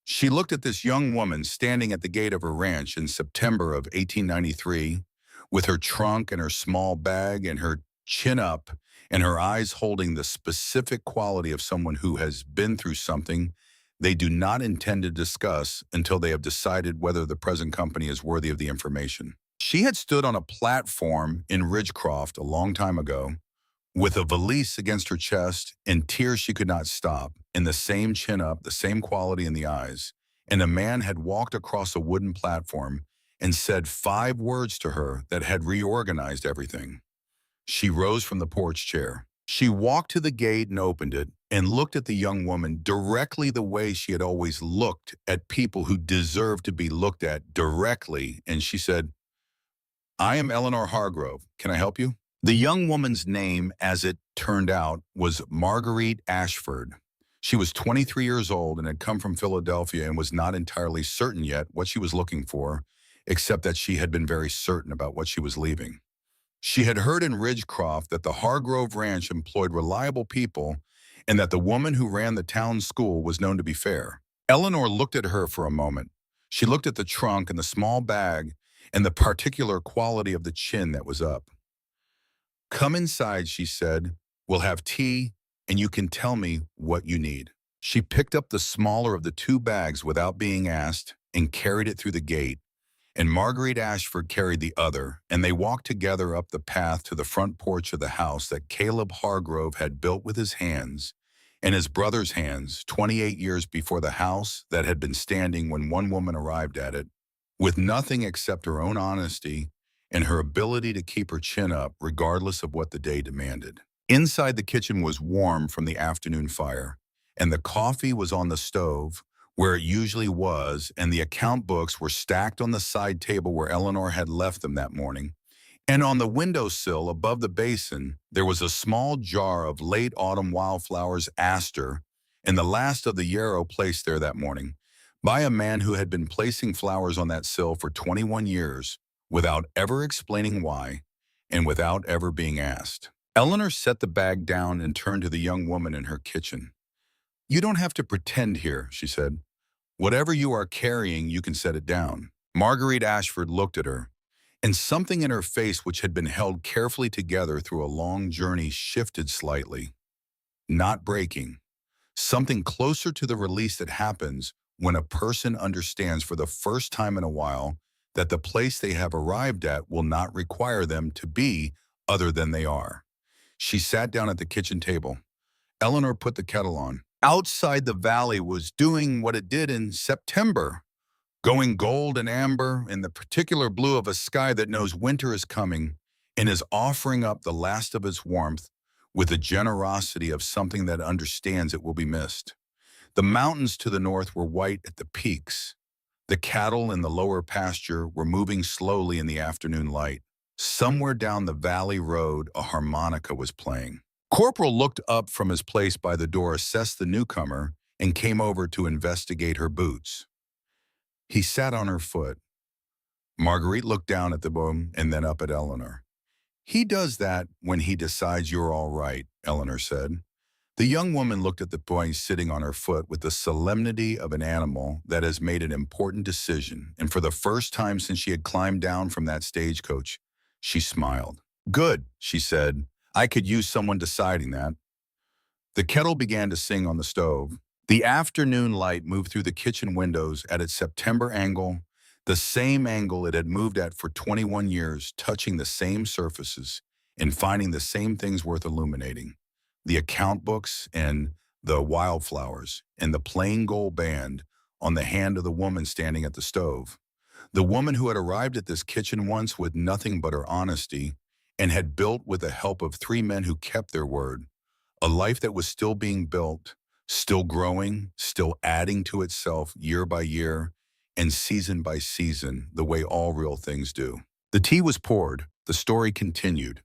She looked at this young woman standing at the gate of her ranch in September of 1893 with her trunk and her small bag and her chin up and her eyes holding the specific quality of someone who has been through something they do not intend to discuss until they have decided whether the present company is worthy of the information. She had stood on a platform in Ridgecroft a long time ago with a valise against her chest and tears she could not stop, and the same chin up, the same quality in the eyes, and a man had walked across a wooden platform and said 5 words to her that had reorganized everything. She rose from the porch chair. She walked to the gate and opened it and looked at the young woman directly the way she had always looked at people who deserved to be looked at directly, and she said, "I am Eleanor Hargrove. Can I help you?" The young woman's name, as it turned out, was Marguerite Ashford. She was 23 years old and had come from Philadelphia and was not entirely certain yet what she was looking for, except that she had been very certain about what she was leaving. She had heard in Ridgecroft that the Hargrove Ranch employed reliable people and that the woman who ran the town school was known to be fair. Eleanor looked at her for a moment. She looked at the trunk and the small bag and the particular quality of the chin that was up. "Come inside," she said. "We'll have tea, and you can tell me what you need." She picked up the smaller of the 2 bags without being asked and carried it through the gate, and Marguerite Ashford carried the other, and they walked together up the path to the front porch of the house that Caleb Hargrove had built with his hands and his brother's hands 28 years before the house that had been standing when one woman arrived at it, with nothing except her own honesty and her ability to keep her chin up regardless of what the day demanded. Inside, the kitchen was warm from the afternoon fire, and the coffee was on the stove, where it usually was, and the account books were stacked on the side table where Eleanor had left them that morning. And on the windowsill above the basin, there was a small jar of late autumn wildflowers aster, and the last of the yarrow placed there that morning by a man who had been placing flowers on that sill for 21 years without ever explaining why and without ever being asked. Eleanor set the bag down and turned to the young woman in her kitchen. "You don't have to pretend here," she said. "Whatever you are carrying, you can set it down." Marguerite Ashford looked at her, and something in her face which had been held carefully together through a long journey shifted slightly. Not breaking. Something closer to the release that happens when a person understands for the first time in a while that the place they have arrived at will not require them to be other than they are. She sat down at the kitchen table. Eleanor put the kettle on. Outside, the valley was doing what it did in September, going gold and amber in the particular blue of a sky that knows winter is coming and is offering up the last of its warmth with the generosity of something that understands it will be missed. The mountains to the north were white at the peaks. The cattle in the lower pasture were moving slowly in the afternoon light. Somewhere down the valley road, a harmonica was playing. Corporal looked up from his place by the door, assessed the newcomer, and came over to investigate her boots. He sat on her foot. Marguerite looked down at the boy and then up at Eleanor. "He does that when he decides you're all right," Eleanor said. The young woman looked at the boy sitting on her foot with the solemnity of an animal that has made an important decision, and for the first time since she had climbed down from that stagecoach, she smiled. "Good," she said. "I could use someone deciding that." The kettle began to sing on the stove. The afternoon light moved through the kitchen windows at its September angle, the same angle it had moved at for 21 years, touching the same surfaces and finding the same things worth illuminating. The account books and the wildflowers and the plain gold band on the hand of the woman standing at the stove. The woman who had arrived at this kitchen once with nothing but her honesty and had built with the help of 3 men who kept their word, a life that was still being built, still growing, still adding to itself year by year and season by season, the way all real things do. The tea was poured. The story continued.